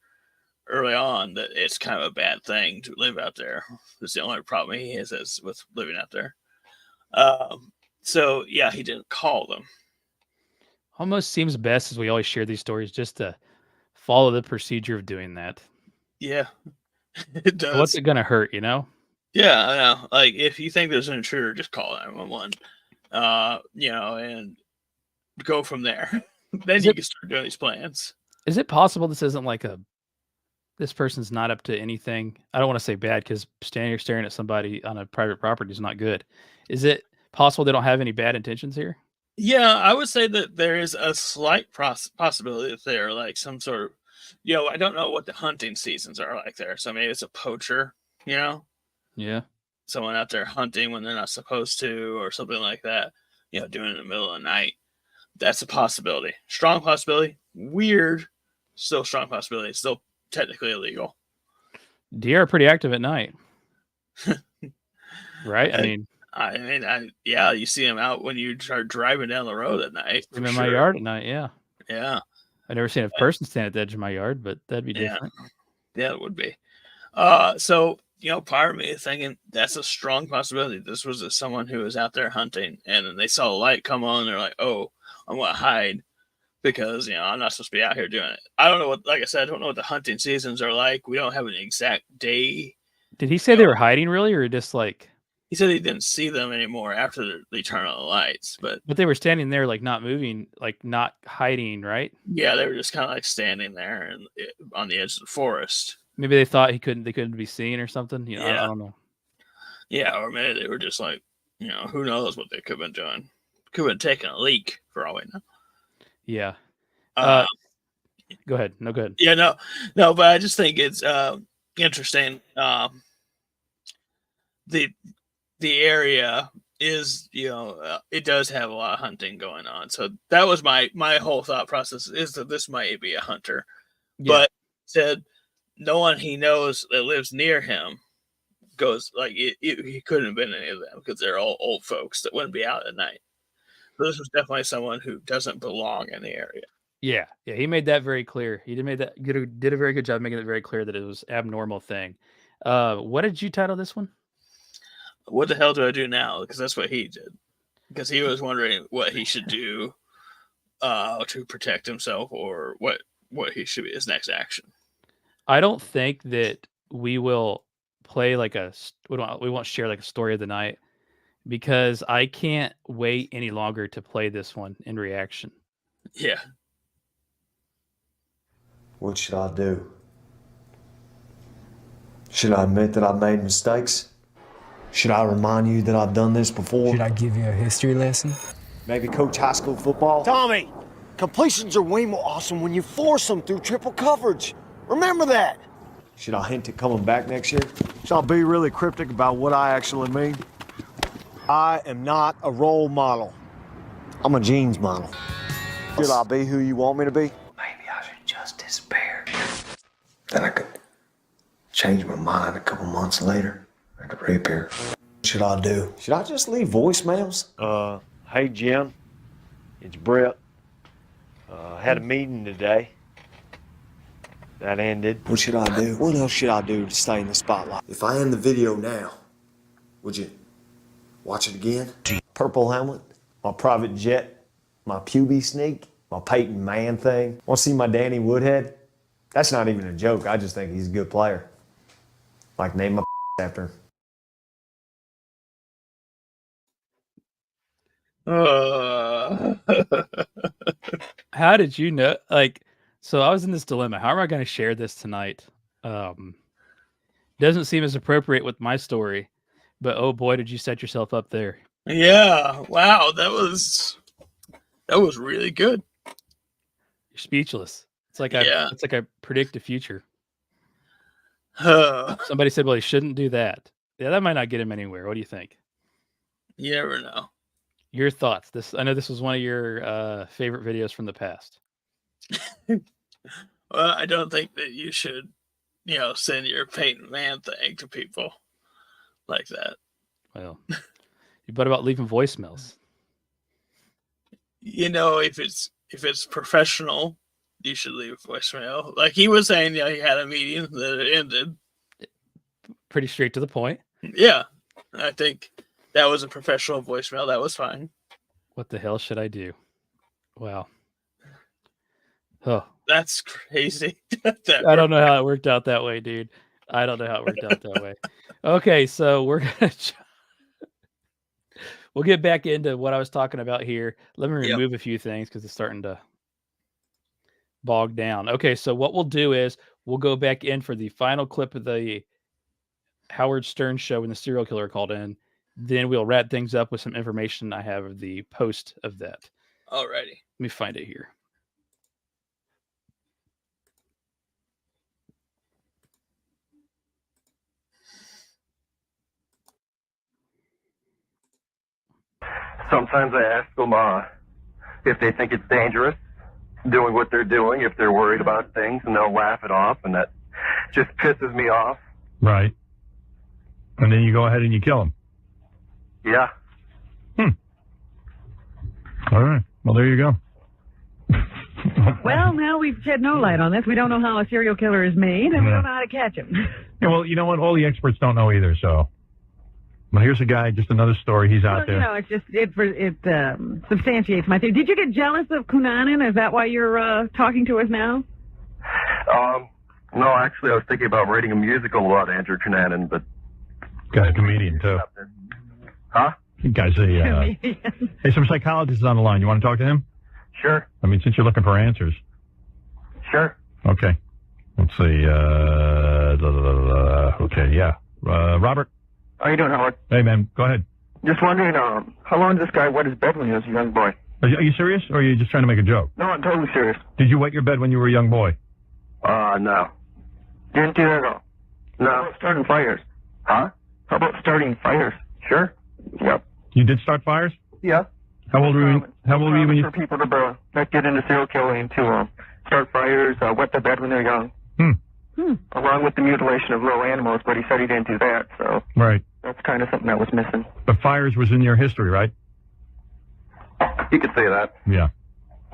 early on that it's kind of a bad thing to live out there. That's the only problem he has is with living out there. So yeah, he didn't call them. Almost seems best, as we always share these stories, just to follow the procedure of doing that. Yeah, it does. What's it going to hurt, Yeah, I know. Like, if you think there's an intruder, just call 911. And go from there. Then you can start doing these plans. Is it possible this isn't like this person's not up to anything? I don't want to say bad, because standing here staring at somebody on a private property is not good. Is it possible they don't have any bad intentions here? Yeah, I would say that there is a slight possibility that they're like some sort of, I don't know what the hunting seasons are like there. So maybe it's a poacher, Yeah. someone out there hunting when they're not supposed to, or something like that, doing it in the middle of the night. That's a possibility. Strong possibility. Weird. Still strong possibility. Still technically illegal. Deer are pretty active at night. Right? Yeah, you see them out when you start driving down the road at night. I'm in my yard at night, yeah. Yeah. I've never seen a person stand at the edge of my yard, but that'd be different. Yeah, it would be. So, part of me is thinking that's a strong possibility. This was someone who was out there hunting, and then they saw the light come on, and they're like, oh, I'm going to hide because, I'm not supposed to be out here doing it. I don't know like I said, I don't know what the hunting seasons are like. We don't have an exact day. Did he say they were hiding really, or just like... He said he didn't see them anymore after they turned on the lights, but they were standing there, like not moving, like not hiding, right? Yeah, they were just kind of like standing there and on the edge of the forest. Maybe they thought they couldn't be seen or something. I don't know. Yeah, or maybe they were just like, who knows what they could have been doing. Could have been taking a leak for all we know. Yeah. Go ahead. No, go ahead. Yeah, no, but I just think it's interesting. The area is, it does have a lot of hunting going on. So that was my whole thought process, is that this might be a hunter. Yeah. But said no one he knows that lives near him goes, like, he couldn't have been any of them, because they're all old folks that wouldn't be out at night. So this was definitely someone who doesn't belong in the area. Yeah, he made that very clear. He did a very good job making it very clear that it was an abnormal thing. What did you title this one? What the hell do I do now? Because that's what he did. Because he was wondering what he should do to protect himself, or what he should be his next action. I don't think that we will play we won't share like a story of the night, because I can't wait any longer to play this one in reaction. Yeah. What should I do? Should I admit that I've made mistakes? Should I remind you that I've done this before? Should I give you a history lesson? Maybe coach high school football? Tommy, completions are way more awesome when you force them through triple coverage. Remember that. Should I hint at coming back next year? Shall I be really cryptic about what I actually mean? I am not a role model. I'm a jeans model. Should I be who you want me to be? Maybe I should just despair. Then I could change my mind a couple months later. I could reappear. What should I do? Should I just leave voicemails? Hey Jim, it's Brett. Had a meeting today. That ended. What should I do? What else should I do to stay in the spotlight? If I end the video now, would you watch it again? Purple helmet, my private jet, my pubic sneak, my Peyton Man thing. Want to see my Danny Woodhead? That's not even a joke. I just think he's a good player. Like, name my after him. How did you know? Like, so I was in this dilemma. How am I going to share this tonight? Doesn't seem as appropriate with my story, but oh boy, did you set yourself up there. Yeah. Wow. That was really good. You're speechless. It's like it's like I predict the future. Somebody said, well, he shouldn't do that. Yeah, that might not get him anywhere. What do you think? You never know. Your thoughts. I know this was one of your favorite videos from the past. Well, I don't think that you should, send your Peyton Man thing to people like that. Well, what about leaving voicemails? If it's professional, you should leave a voicemail. Like he was saying, he had a meeting that ended. Pretty straight to the point. Yeah, I think that was a professional voicemail. That was fine. What the hell should I do? Wow. Oh, that's crazy. I don't know how it worked out that way, dude. I don't know how it worked out that way. Okay, so we'll get back into what I was talking about here. Let me remove a few things because it's starting to bog down. Okay, so what we'll do is we'll go back in for the final clip of the Howard Stern show when the serial killer called in. Then we'll wrap things up with some information I have of the post of that. Alrighty. Let me find it here. Sometimes I ask them if they think it's dangerous doing what they're doing, if they're worried about things, and they'll laugh it off, and that just pisses me off. Right. And then you go ahead and you kill them. Yeah. All right. Well, there you go. Well, now we've shed no light on this. We don't know how a serial killer is made, and we don't know how to catch him. Yeah, well, you know what? All the experts don't know either, so. Well, here's a guy, just another story. He's out there. It's just, it substantiates my theory. Did you get jealous of Cunanan? Is that why you're talking to us now? No, actually, I was thinking about writing a musical about Andrew Cunanan, but... Guy's a comedian, too. Huh? Guy's a... Hey, some psychologist is on the line. You want to talk to him? Sure. I mean, since you're looking for answers. Sure. Okay. Let's see. Okay, yeah. Robert? How you doing, Howard? Hey, man. Go ahead. Just wondering, how long did this guy wet his bed when he was a young boy? Are you serious, or are you just trying to make a joke? No, I'm totally serious. Did you wet your bed when you were a young boy? No. Didn't do that at all? No. How about starting fires? Huh? How about starting fires? Sure. Yep. You did start fires? Yeah. How old were you? How old were you when you? For people to that get into serial killing to start fires, wet their bed when they're young. Along with the mutilation of little animals, but he said he didn't do that, so. Right. That's kind of something that was missing. But fires was in your history, right? You could say that. Yeah.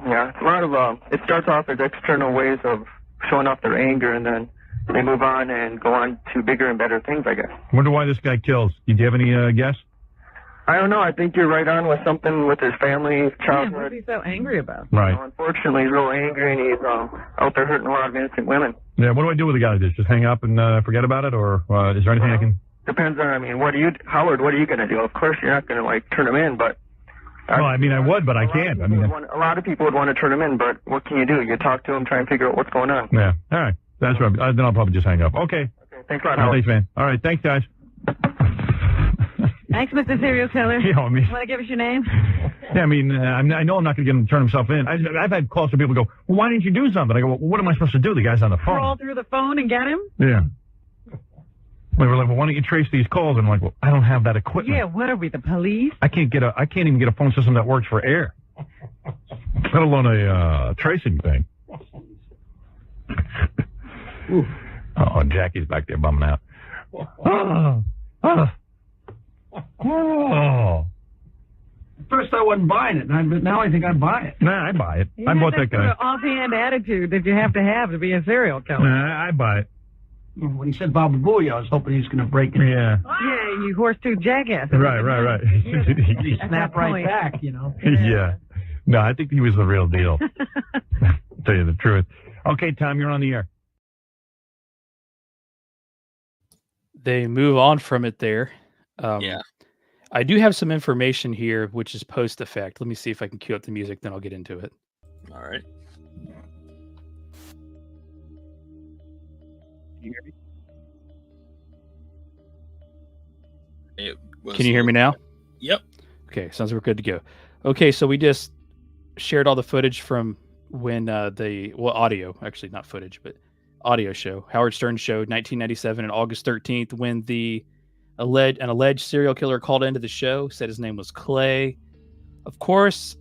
Yeah, it's a lot of, it starts off as external ways of showing off their anger, and then they move on and go on to bigger and better things, I guess. Wonder why this guy kills. Do you have any guess? I don't know. I think you're right on with something with his family, childhood. What is he so angry about? Right. Unfortunately, he's real angry, and he's out there hurting a lot of innocent women. Yeah, what do I do with a guy like this? Just hang up and forget about it, or is there anything I can... Depends on, Howard, what are you going to do? Of course, you're not going to, turn him in, but... Well, I would, but I can't. A lot of people would want to turn him in, but what can you do? You talk to him, try and figure out what's going on. Yeah, all right. That's right. Then I'll probably just hang up. Okay. Thanks a lot, Howard. Thanks, man. All right, thanks, guys. Thanks, Mr. Serial Killer. Yeah, I mean... Want to give us your name? Yeah, I know I'm not going to get him to turn himself in. I've had calls from people go, well, why didn't you do something? I go, well, what am I supposed to do? The guy's on the phone. Crawl through the phone and get him? Yeah. They were like, well, why don't you trace these calls? And I'm like, well, I don't have that equipment. Yeah, what are we, the police? I can't even get a phone system that works for air, let alone a tracing thing. Ooh. Oh, Jackie's back there bumming out. Oh. First, I wasn't buying it, but now I think I buy it. Nah, I buy it. You I have bought that that guy. sort of offhand attitude that you have to be a serial killer. Nah, I buy it. When he said Baba Booey, I was hoping he was going to break it. Yeah. Yeah, you horse-tooth jackass. Right. He snapped right point. back, Yeah. No, I think he was the real deal. Tell you the truth. Okay, Tom, you're on the air. They move on from it there. Yeah. I do have some information here, which is post effect. Let me see if I can cue up the music, then I'll get into it. All right. Can you hear me? Was Can you hear me now? Yep. Okay, sounds like we're good to go. Okay, so we just shared all the footage from when audio, actually not footage, but audio show, Howard Stern show, 1997 and August 13th, when an alleged serial killer called into the show, said his name was Clay. Of course,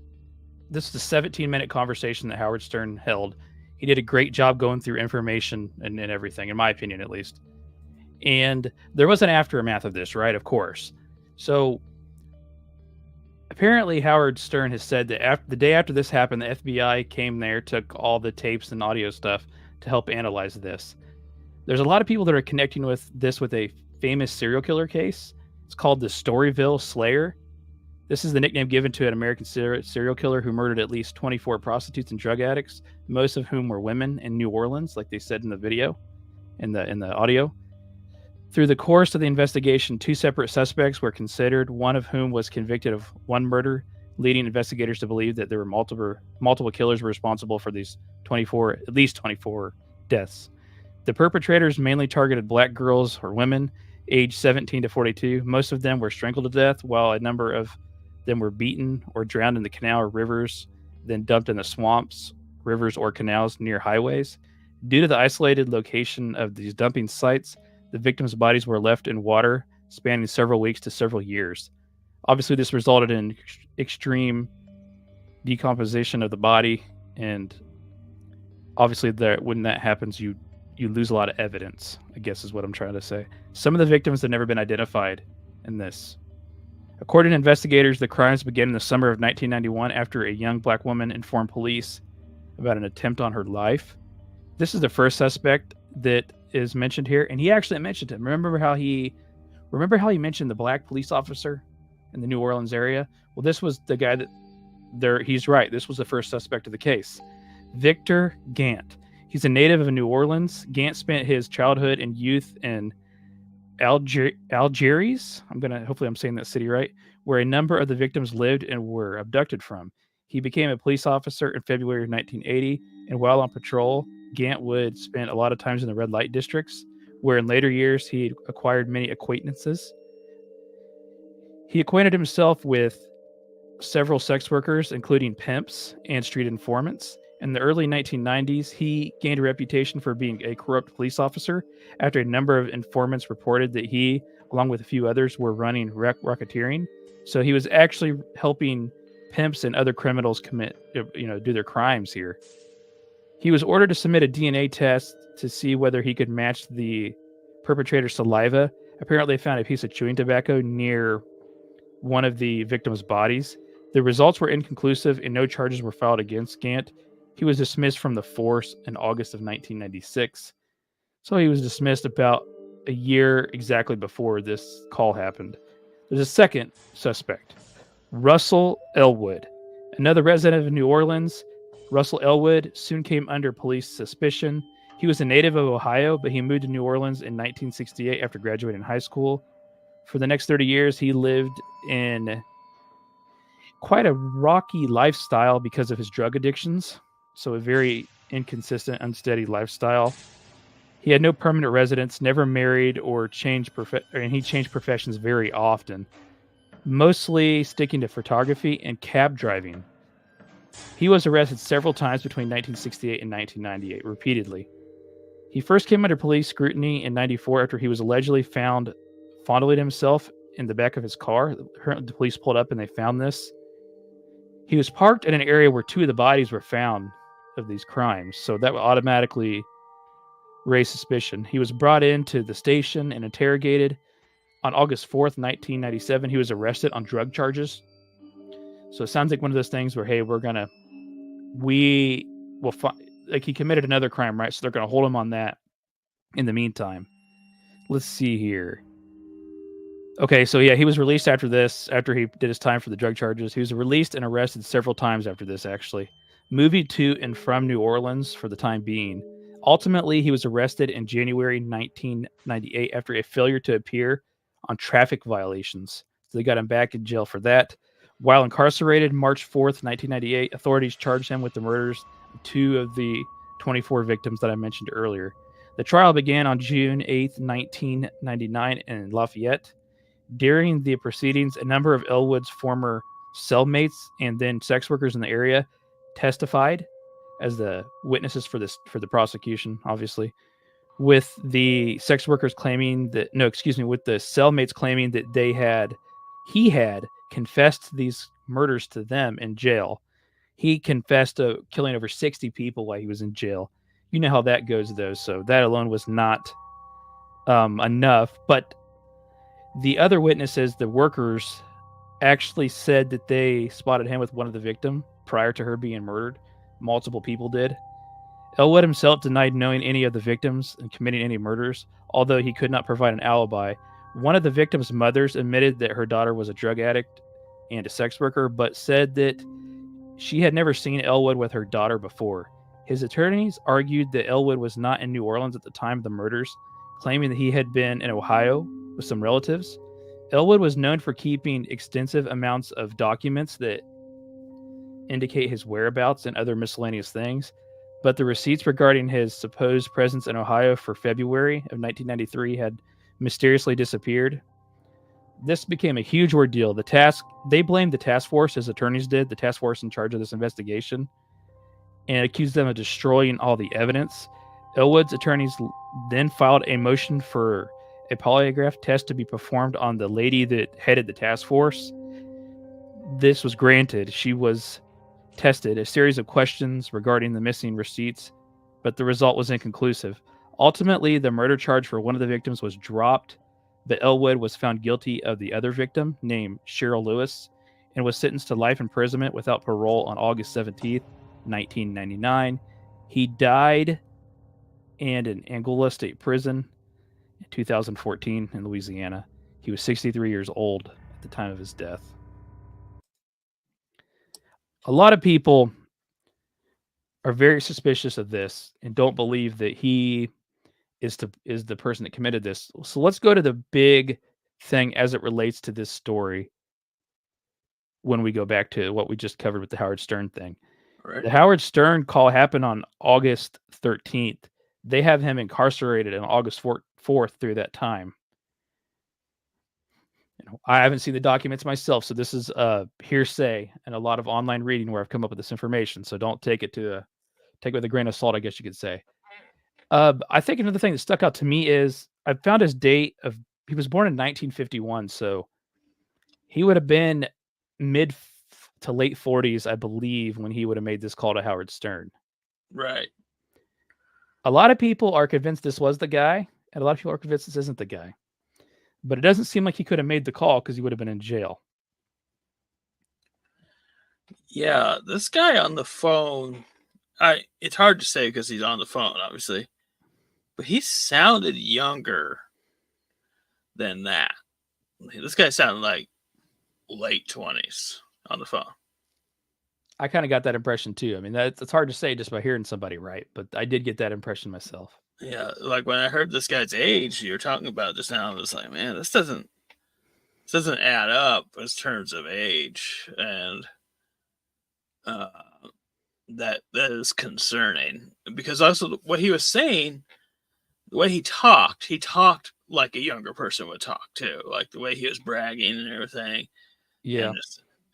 this is a 17-minute conversation that Howard Stern held. He did a great job going through information and everything, in my opinion, at least. And there was an aftermath of this, right? Of course. So apparently Howard Stern has said that the day after this happened, the FBI came there, took all the tapes and audio stuff to help analyze this. There's a lot of people that are connecting with this with a famous serial killer case. It's called the Storyville Slayer. This is the nickname given to an American serial killer who murdered at least 24 prostitutes and drug addicts, most of whom were women in New Orleans, like they said in the video, in the audio. Through the course of the investigation, 2 separate suspects were considered, one of whom was convicted of one murder, leading investigators to believe that there were multiple killers responsible for these at least 24 deaths. The perpetrators mainly targeted black girls or women aged 17 to 42. Most of them were strangled to death, while a number of them were beaten or drowned in the canal or rivers, then dumped in the swamps, rivers, or canals near highways. Due to the isolated location of these dumping sites, the victims' bodies were left in water, spanning several weeks to several years. Obviously, this resulted in extreme decomposition of the body, and obviously, when that happens, you lose a lot of evidence, I guess is what I'm trying to say. Some of the victims have never been identified in this. According to investigators, the crimes began in the summer of 1991 after a young black woman informed police about an attempt on her life. This is the first suspect that is mentioned here, and he actually mentioned him. Remember how he mentioned the black police officer in the New Orleans area? Well, this was the guy he's right. This was the first suspect of the case. Victor Gant. He's a native of New Orleans. Gant spent his childhood and youth in Algiers. Hopefully I'm saying that city right, where a number of the victims lived and were abducted from. He became a police officer in February of 1980, and while on patrol, Gant would spend a lot of times in the red light districts, where in later years he acquired many acquaintances. He acquainted himself with several sex workers, including pimps and street informants. In the early 1990s, he gained a reputation for being a corrupt police officer after a number of informants reported that he, along with a few others, were running racketeering. So he was actually helping pimps and other criminals do their crimes here. He was ordered to submit a DNA test to see whether he could match the perpetrator's saliva. Apparently, they found a piece of chewing tobacco near one of the victims' bodies. The results were inconclusive and no charges were filed against Gant. He was dismissed from the force in August of 1996. So he was dismissed about a year exactly before this call happened. There's a second suspect, Russell Elwood, another resident of New Orleans. Russell Elwood soon came under police suspicion. He was a native of Ohio, but he moved to New Orleans in 1968 after graduating high school. For the next 30 years, he lived in quite a rocky lifestyle because of his drug addictions. So a very inconsistent, unsteady lifestyle. He had no permanent residence, never married or and he changed professions very often, mostly sticking to photography and cab driving. He was arrested several times between 1968 and 1998, repeatedly. He first came under police scrutiny in 94 after he was allegedly found fondling himself in the back of his car. The police pulled up and they found this. He was parked in an area where 2 of the bodies were found of these crimes, so that automatically raise suspicion. He was brought into the station and interrogated. On August 4th, 1997, he was arrested on drug charges. So it sounds like one of those things where, hey, we will find, like, he committed another crime, right? So they're going to hold him on that in the meantime. Let's see here. Okay, so yeah, he was released after this, after he did his time for the drug charges. He was released and arrested several times after this, actually. Moved to and from New Orleans for the time being. Ultimately, he was arrested in January 1998 after a failure to appear on traffic violations. So they got him back in jail for that. While incarcerated, March 4th, 1998, authorities charged him with the murders of 2 of the 24 victims that I mentioned earlier. The trial began on June 8th, 1999 in Lafayette. During the proceedings, a number of Elwood's former cellmates and then sex workers in the area testified as the witnesses for the prosecution, obviously, with the sex workers claiming that, with the cellmates claiming that he had confessed these murders to them in jail. He confessed to killing over 60 people while he was in jail. You know how that goes, though, so that alone was not enough. But the other witnesses, the workers, actually said that they spotted him with one of the victims prior to her being murdered. Multiple people did. Elwood himself denied knowing any of the victims and committing any murders, although he could not provide an alibi. One of the victims' mothers admitted that her daughter was a drug addict and a sex worker, but said that she had never seen Elwood with her daughter before. His attorneys argued that Elwood was not in New Orleans at the time of the murders, claiming that he had been in Ohio with some relatives. Elwood was known for keeping extensive amounts of documents that indicate his whereabouts and other miscellaneous things, but the receipts regarding his supposed presence in Ohio for February of 1993 had mysteriously disappeared. This became a huge ordeal. They blamed the task force, his attorneys did, the task force in charge of this investigation, and accused them of destroying all the evidence. Elwood's attorneys then filed a motion for a polygraph test to be performed on the lady that headed the task force. This was granted. She was tested a series of questions regarding the missing receipts, but the result was inconclusive. Ultimately, the murder charge for one of the victims was dropped, but Elwood was found guilty of the other victim, named Cheryl Lewis, and was sentenced to life imprisonment without parole on August 17th, 1999. He died in an Angola State Prison in 2014 in Louisiana. He was 63 years old at the time of his death. A lot of people are very suspicious of this and don't believe that he is the person that committed this. So let's go to the big thing as it relates to this story when we go back to what we just covered with the Howard Stern thing. Right. The Howard Stern call happened on August 13th. They have him incarcerated on August 4th through that time. I haven't seen the documents myself, so this is hearsay and a lot of online reading where I've come up with this information. So don't take it with a grain of salt, I guess you could say. I think another thing that stuck out to me is I found his date he was born in 1951, so he would have been mid to late 40s, I believe, when he would have made this call to Howard Stern. Right. A lot of people are convinced this was the guy, and a lot of people are convinced this isn't the guy. But it doesn't seem like he could have made the call because he would have been in jail. Yeah, this guy on the phone, it's hard to say because he's on the phone, obviously. But he sounded younger than that. This guy sounded like late 20s on the phone. I kind of got that impression too. I mean, it's hard to say just by hearing somebody, right? But I did get that impression myself. Yeah, like when I heard this guy's age you're talking about just now, I was like, man, this doesn't add up in terms of age, and that is concerning because also what he was saying, the way he talked like a younger person would talk too, like the way he was bragging and everything. Yeah, and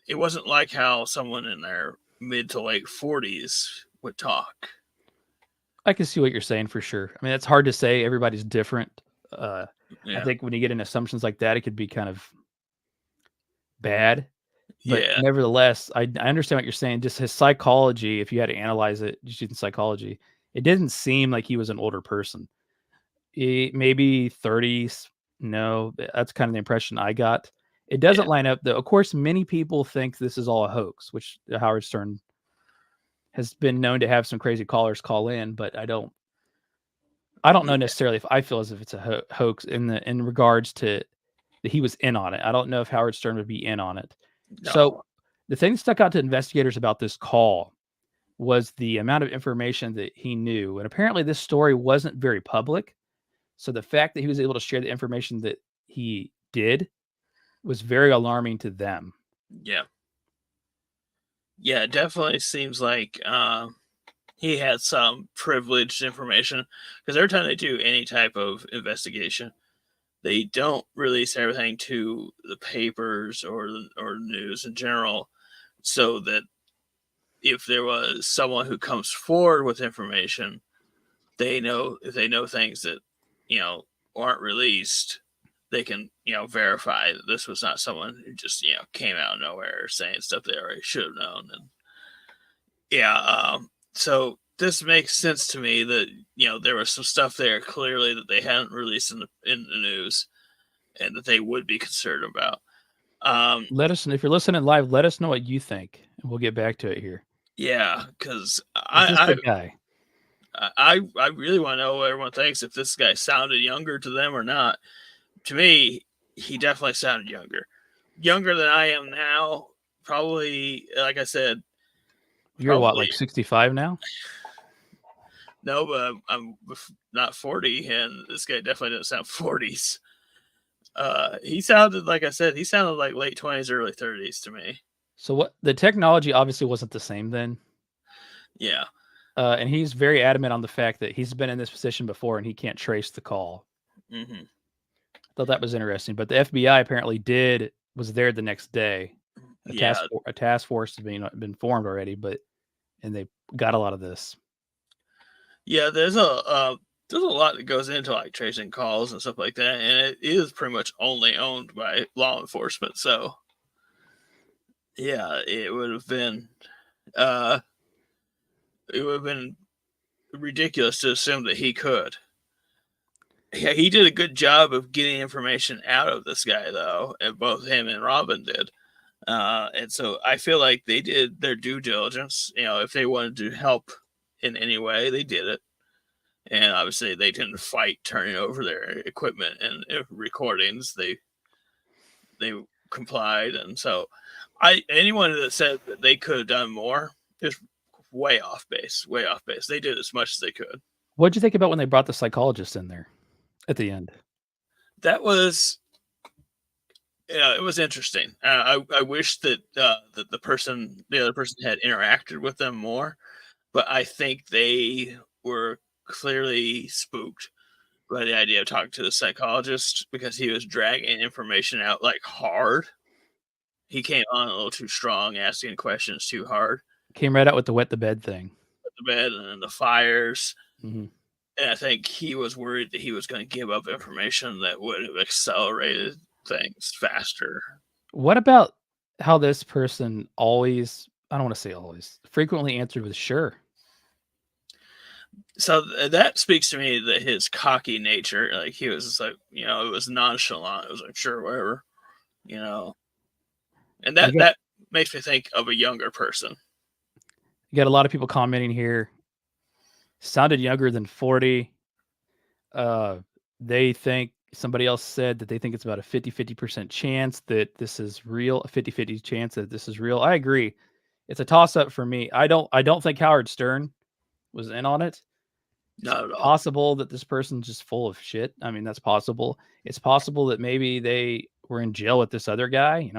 it wasn't like how someone in their mid to late 40s would talk. I can see what you're saying for sure. I mean, it's hard to say. Everybody's different. I think when you get in assumptions like that, it could be kind of bad. But nevertheless, I understand what you're saying. Just his psychology, if you had to analyze it, just using psychology, it didn't seem like he was an older person. maybe 30s. No, that's kind of the impression I got. It doesn't line up, though. Of course, many people think this is all a hoax, which Howard Stern has been known to have some crazy callers call in, but I don't know necessarily if I feel as if it's a hoax in regards to that he was in on it. I don't know if Howard Stern would be in on it. No. So the thing that stuck out to investigators about this call was the amount of information that he knew. And apparently this story wasn't very public. So the fact that he was able to share the information that he did was very alarming to them. Yeah. Yeah, it definitely seems like he had some privileged information, because every time they do any type of investigation, they don't release everything to the papers or news in general, so that if there was someone who comes forward with information, they know, if they know things that, aren't released, they can, verify that this was not someone who just, came out of nowhere saying stuff they already should have known. And so this makes sense to me that, there was some stuff there clearly that they hadn't released in the news, and that they would be concerned about. Let us know if you're listening live. Let us know what you think, and we'll get back to it here. Yeah, because I really want to know what everyone thinks, if this guy sounded younger to them or not. To me, he definitely sounded younger than I am now. Probably, like I said, you're what, like 65 now? No, but I'm not 40, and this guy definitely doesn't sound 40s. He sounded, like I said, he sounded like late 20s, early 30s to me. So what, the technology obviously wasn't the same then. Yeah. And he's very adamant on the fact that he's been in this position before and he can't trace the call. Mm-hmm. I thought that was interesting, but the FBI apparently was there the next day. A task force has been formed already, and they got a lot of this. Yeah, there's a lot that goes into like tracing calls and stuff like that, and it is pretty much only owned by law enforcement. So yeah, it would have been ridiculous to assume that he could. Yeah, he did a good job of getting information out of this guy, though, and both him and Robin did. And so I feel like they did their due diligence. If they wanted to help in any way, they did it. And obviously they didn't fight turning over their equipment and recordings. They complied. And so anyone that said that they could have done more is way off base. They did as much as they could. What'd you think about when they brought the psychologist in there at the end? That was, it was interesting. I wish that the other person had interacted with them more, but I think they were clearly spooked by the idea of talking to the psychologist, because he was dragging information out like hard. He came on a little too strong, asking questions too hard. Came right out with the wet the bed thing. The bed and then the fires. Mm-hmm. And I think he was worried that he was going to give up information that would have accelerated things faster. What about how this person always, I don't want to say always, frequently answered with sure? So that speaks to me that his cocky nature, like he was just like, it was nonchalant. It was like, sure, whatever, and that makes me think of a younger person. You got a lot of people commenting here. Sounded younger than 40. They think, somebody else said that they think it's about a 50% chance that this is real, a 50-50 chance that this is real. I agree. It's a toss up for me. I don't think Howard Stern was in on it. Not at all. Possible that this person's just full of shit. I mean, that's possible. It's possible that maybe they were in jail with this other guy.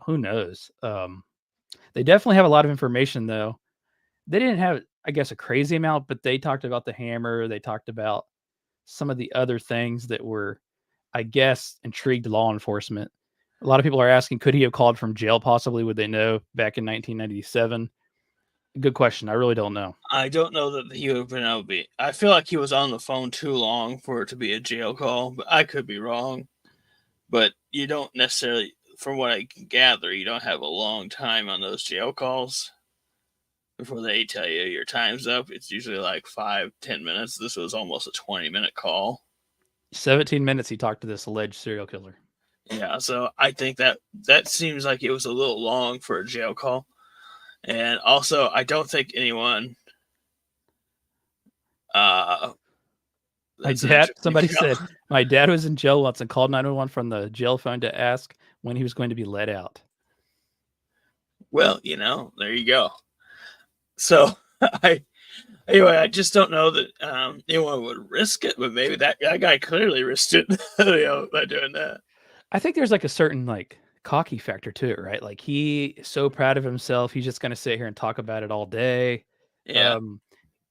Who knows? They definitely have a lot of information, though. They didn't have, I guess, a crazy amount, but they talked about the hammer. They talked about some of the other things that were, I guess, intrigued law enforcement. A lot of people are asking, could he have called from jail? Possibly. Would they know back in 1997? Good question. I really don't know. I don't know that he would have been able to be. I feel like he was on the phone too long for it to be a jail call, but I could be wrong. But you don't necessarily, from what I can gather, you don't have a long time on those jail calls before they tell you your time's up. It's usually like 5-10 minutes. This was almost a 20-minute call. 17 minutes he talked to this alleged serial killer. Yeah, so I think that seems like it was a little long for a jail call. And also, I don't think anyone my dad, somebody said, my dad was in jail once and called 911 from the jail phone to ask when he was going to be let out. Well, there you go. So anyway, I just don't know that anyone would risk it, but maybe that guy clearly risked it, by doing that. I think there's like a certain like cocky factor to it, right? Like he is so proud of himself. He's just going to sit here and talk about it all day. Yeah.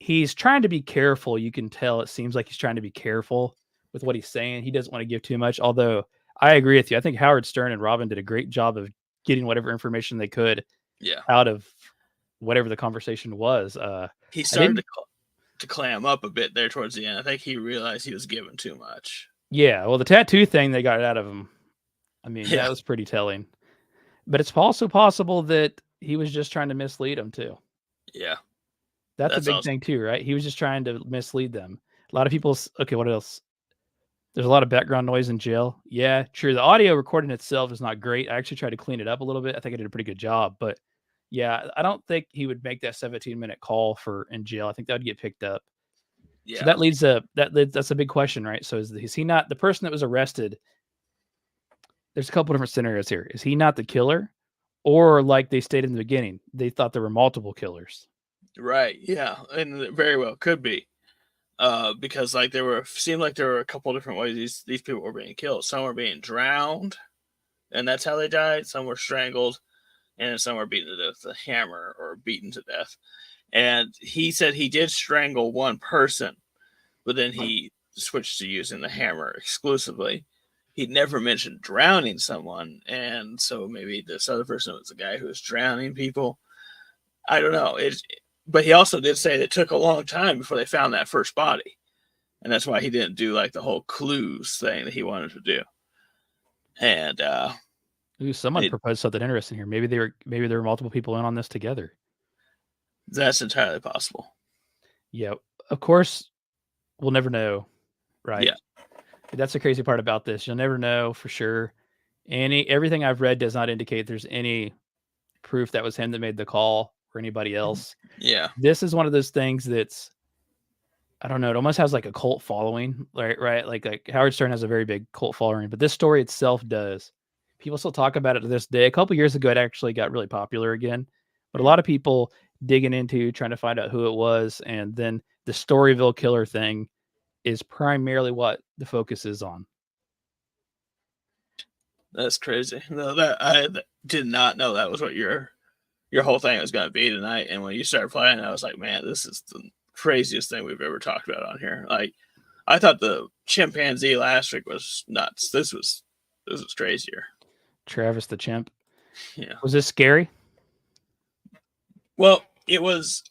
He's trying to be careful. You can tell it seems like he's trying to be careful with what he's saying. He doesn't want to give too much, although I agree with you. I think Howard Stern and Robin did a great job of getting whatever information they could out of whatever the conversation was. He started to clam up a bit there towards the end. I think he realized he was giving too much. Yeah, well, the tattoo thing they got out of him, I mean, that was pretty telling. But it's also possible that he was just trying to mislead them too. Yeah. That's a big thing too, right? He was just trying to mislead them. A lot of people, okay, what else? There's a lot of background noise in jail. Yeah, true. The audio recording itself is not great. I actually tried to clean it up a little bit. I think I did a pretty good job. But yeah, I don't think he would make that 17-minute call for in jail. I think that would get picked up. Yeah. So that leads that's a big question, right? So is he not the person that was arrested? There's a couple different scenarios here. Is he not the killer? Or like they stated in the beginning, they thought there were multiple killers. Right. Yeah. And it very well could be. Because like seemed like there were a couple different ways these people were being killed. Some were being drowned, and that's how they died. Some were strangled, and some were beaten to death with a hammer or beaten to death. And he said he did strangle one person, but then he switched to using the hammer exclusively. He'd never mentioned drowning someone, and so maybe this other person was the guy who was drowning people. I don't know. But he also did say that it took a long time before they found that first body. And that's why he didn't do like the whole clues thing that he wanted to do. And someone proposed something interesting here. Maybe there were multiple people in on this together. That's entirely possible. Yeah. Of course, we'll never know. Right. Yeah. That's the crazy part about this. You'll never know for sure. Everything I've read does not indicate there's any proof that was him that made the call or anybody else. Yeah. This is one of those things that's, I don't know, it almost has like a cult following, right? Like Howard Stern has a very big cult following, but this story itself does. People still talk about it to this day. A couple years ago, it actually got really popular again, but a lot of people digging into trying to find out who it was. And then the Storyville killer thing is primarily what the focus is on. That's crazy. No, I did not know that was what your whole thing was going to be tonight. And when you started playing, I was like, man, this is the craziest thing we've ever talked about on here. Like, I thought the chimpanzee last week was nuts. This was crazier. Travis the chimp. Yeah. Was this scary? Well, it was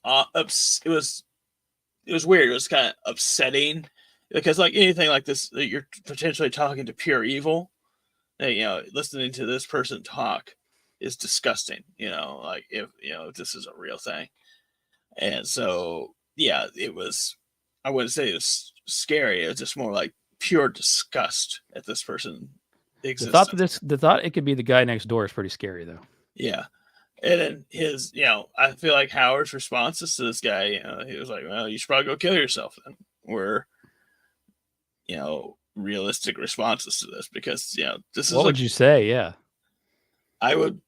weird. It was kind of upsetting because like anything like this, that you're potentially talking to pure evil. Listening to this person talk is disgusting, like if this is a real thing. And so, yeah, I wouldn't say it was scary. It was just more like pure disgust at this person existence. The thought it could be the guy next door is pretty scary though. Yeah. And then his, I feel like Howard's responses to this guy, he was like, well, you should probably go kill yourself then. Were, realistic responses to this because, this is what would you say? Yeah. I would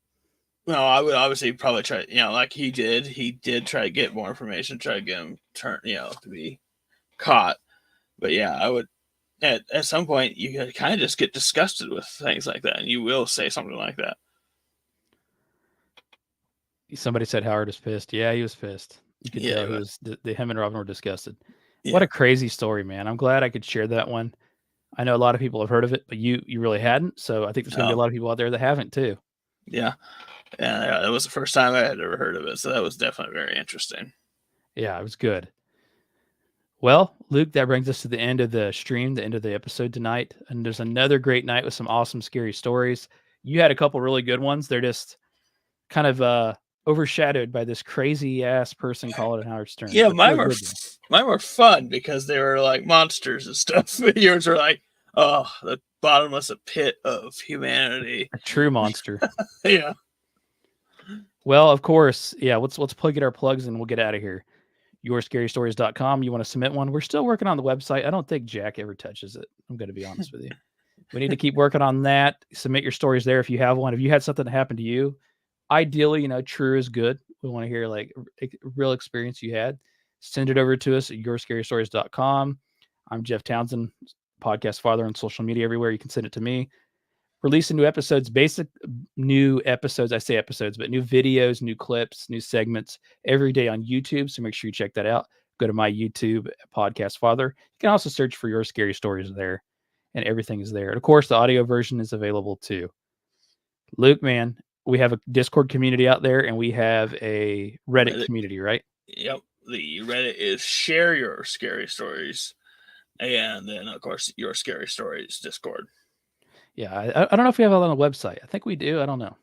obviously probably try, like he did try to get more information, try to get him to be caught. But yeah, I would, at some point, you kind of just get disgusted with things like that, and you will say something like that. Somebody said Howard is pissed. Yeah, he was pissed. You could tell he was, him and Robin were disgusted. Yeah. What a crazy story, man. I'm glad I could share that one. I know a lot of people have heard of it, but you really hadn't. So I think there's going to be a lot of people out there that haven't too. Yeah. Yeah, it was the first time I had ever heard of it. So that was definitely very interesting. Yeah, it was good. Well, Luke, that brings us to the end of the stream, the end of the episode tonight. And there's another great night with some awesome, scary stories. You had a couple really good ones. They're just kind of overshadowed by this crazy ass person called Howard Stern. Yeah, mine were fun because they were like monsters and stuff. Yours were like Oh, the bottomless pit of humanity. A true monster. Yeah. Well, of course. Yeah, let's plug our plugs and we'll get out of here. YourScaryStories.com. You want to submit one? We're still working on the website. I don't think Jack ever touches it. I'm going to be honest with you. We need to keep working on that. Submit your stories there if you have one. If you had something happen to you, ideally, true is good. We want to hear like a real experience you had. Send it over to us at YourScaryStories.com. I'm Jeff Townsend, podcast father on social media everywhere. You can send it to me. Releasing new episodes, new episodes. I say episodes, but new videos, new clips, new segments every day on YouTube. So make sure you check that out. Go to my YouTube, Podcast Father. You can also search for Your Scary Stories there, and everything is there. And of course, the audio version is available too. Luke, man, we have a Discord community out there, and we have a Reddit community, right? Yep. The Reddit is Share Your Scary Stories. And then, of course, Your Scary Stories Discord. Yeah, I don't know if we have it on the website. I think we do. I don't know.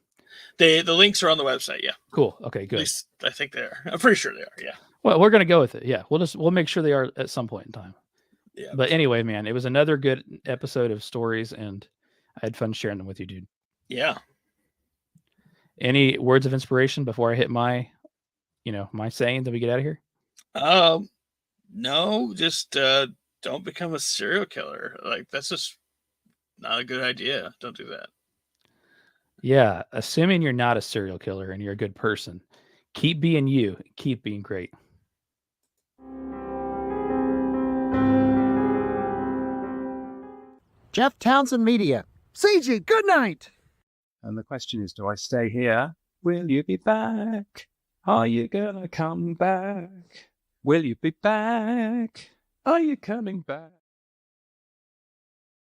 The links are on the website. Yeah. Cool. Okay, good. At least I think they are. I'm pretty sure they are. Yeah. Well, we're gonna go with it. Yeah, we'll make sure they are at some point in time. Yeah. But anyway, man, it was another good episode of stories, and I had fun sharing them with you, dude. Yeah. Any words of inspiration before I hit my saying that we get out of here? No, just don't become a serial killer. Like, that's just not a good idea. Don't do that. Yeah, assuming you're not a serial killer and you're a good person, keep being you. Keep being great. Jeff Townsend Media. CG, good night. And the question is, do I stay here? Will you be back? Are you gonna come back? Will you be back? Are you coming back?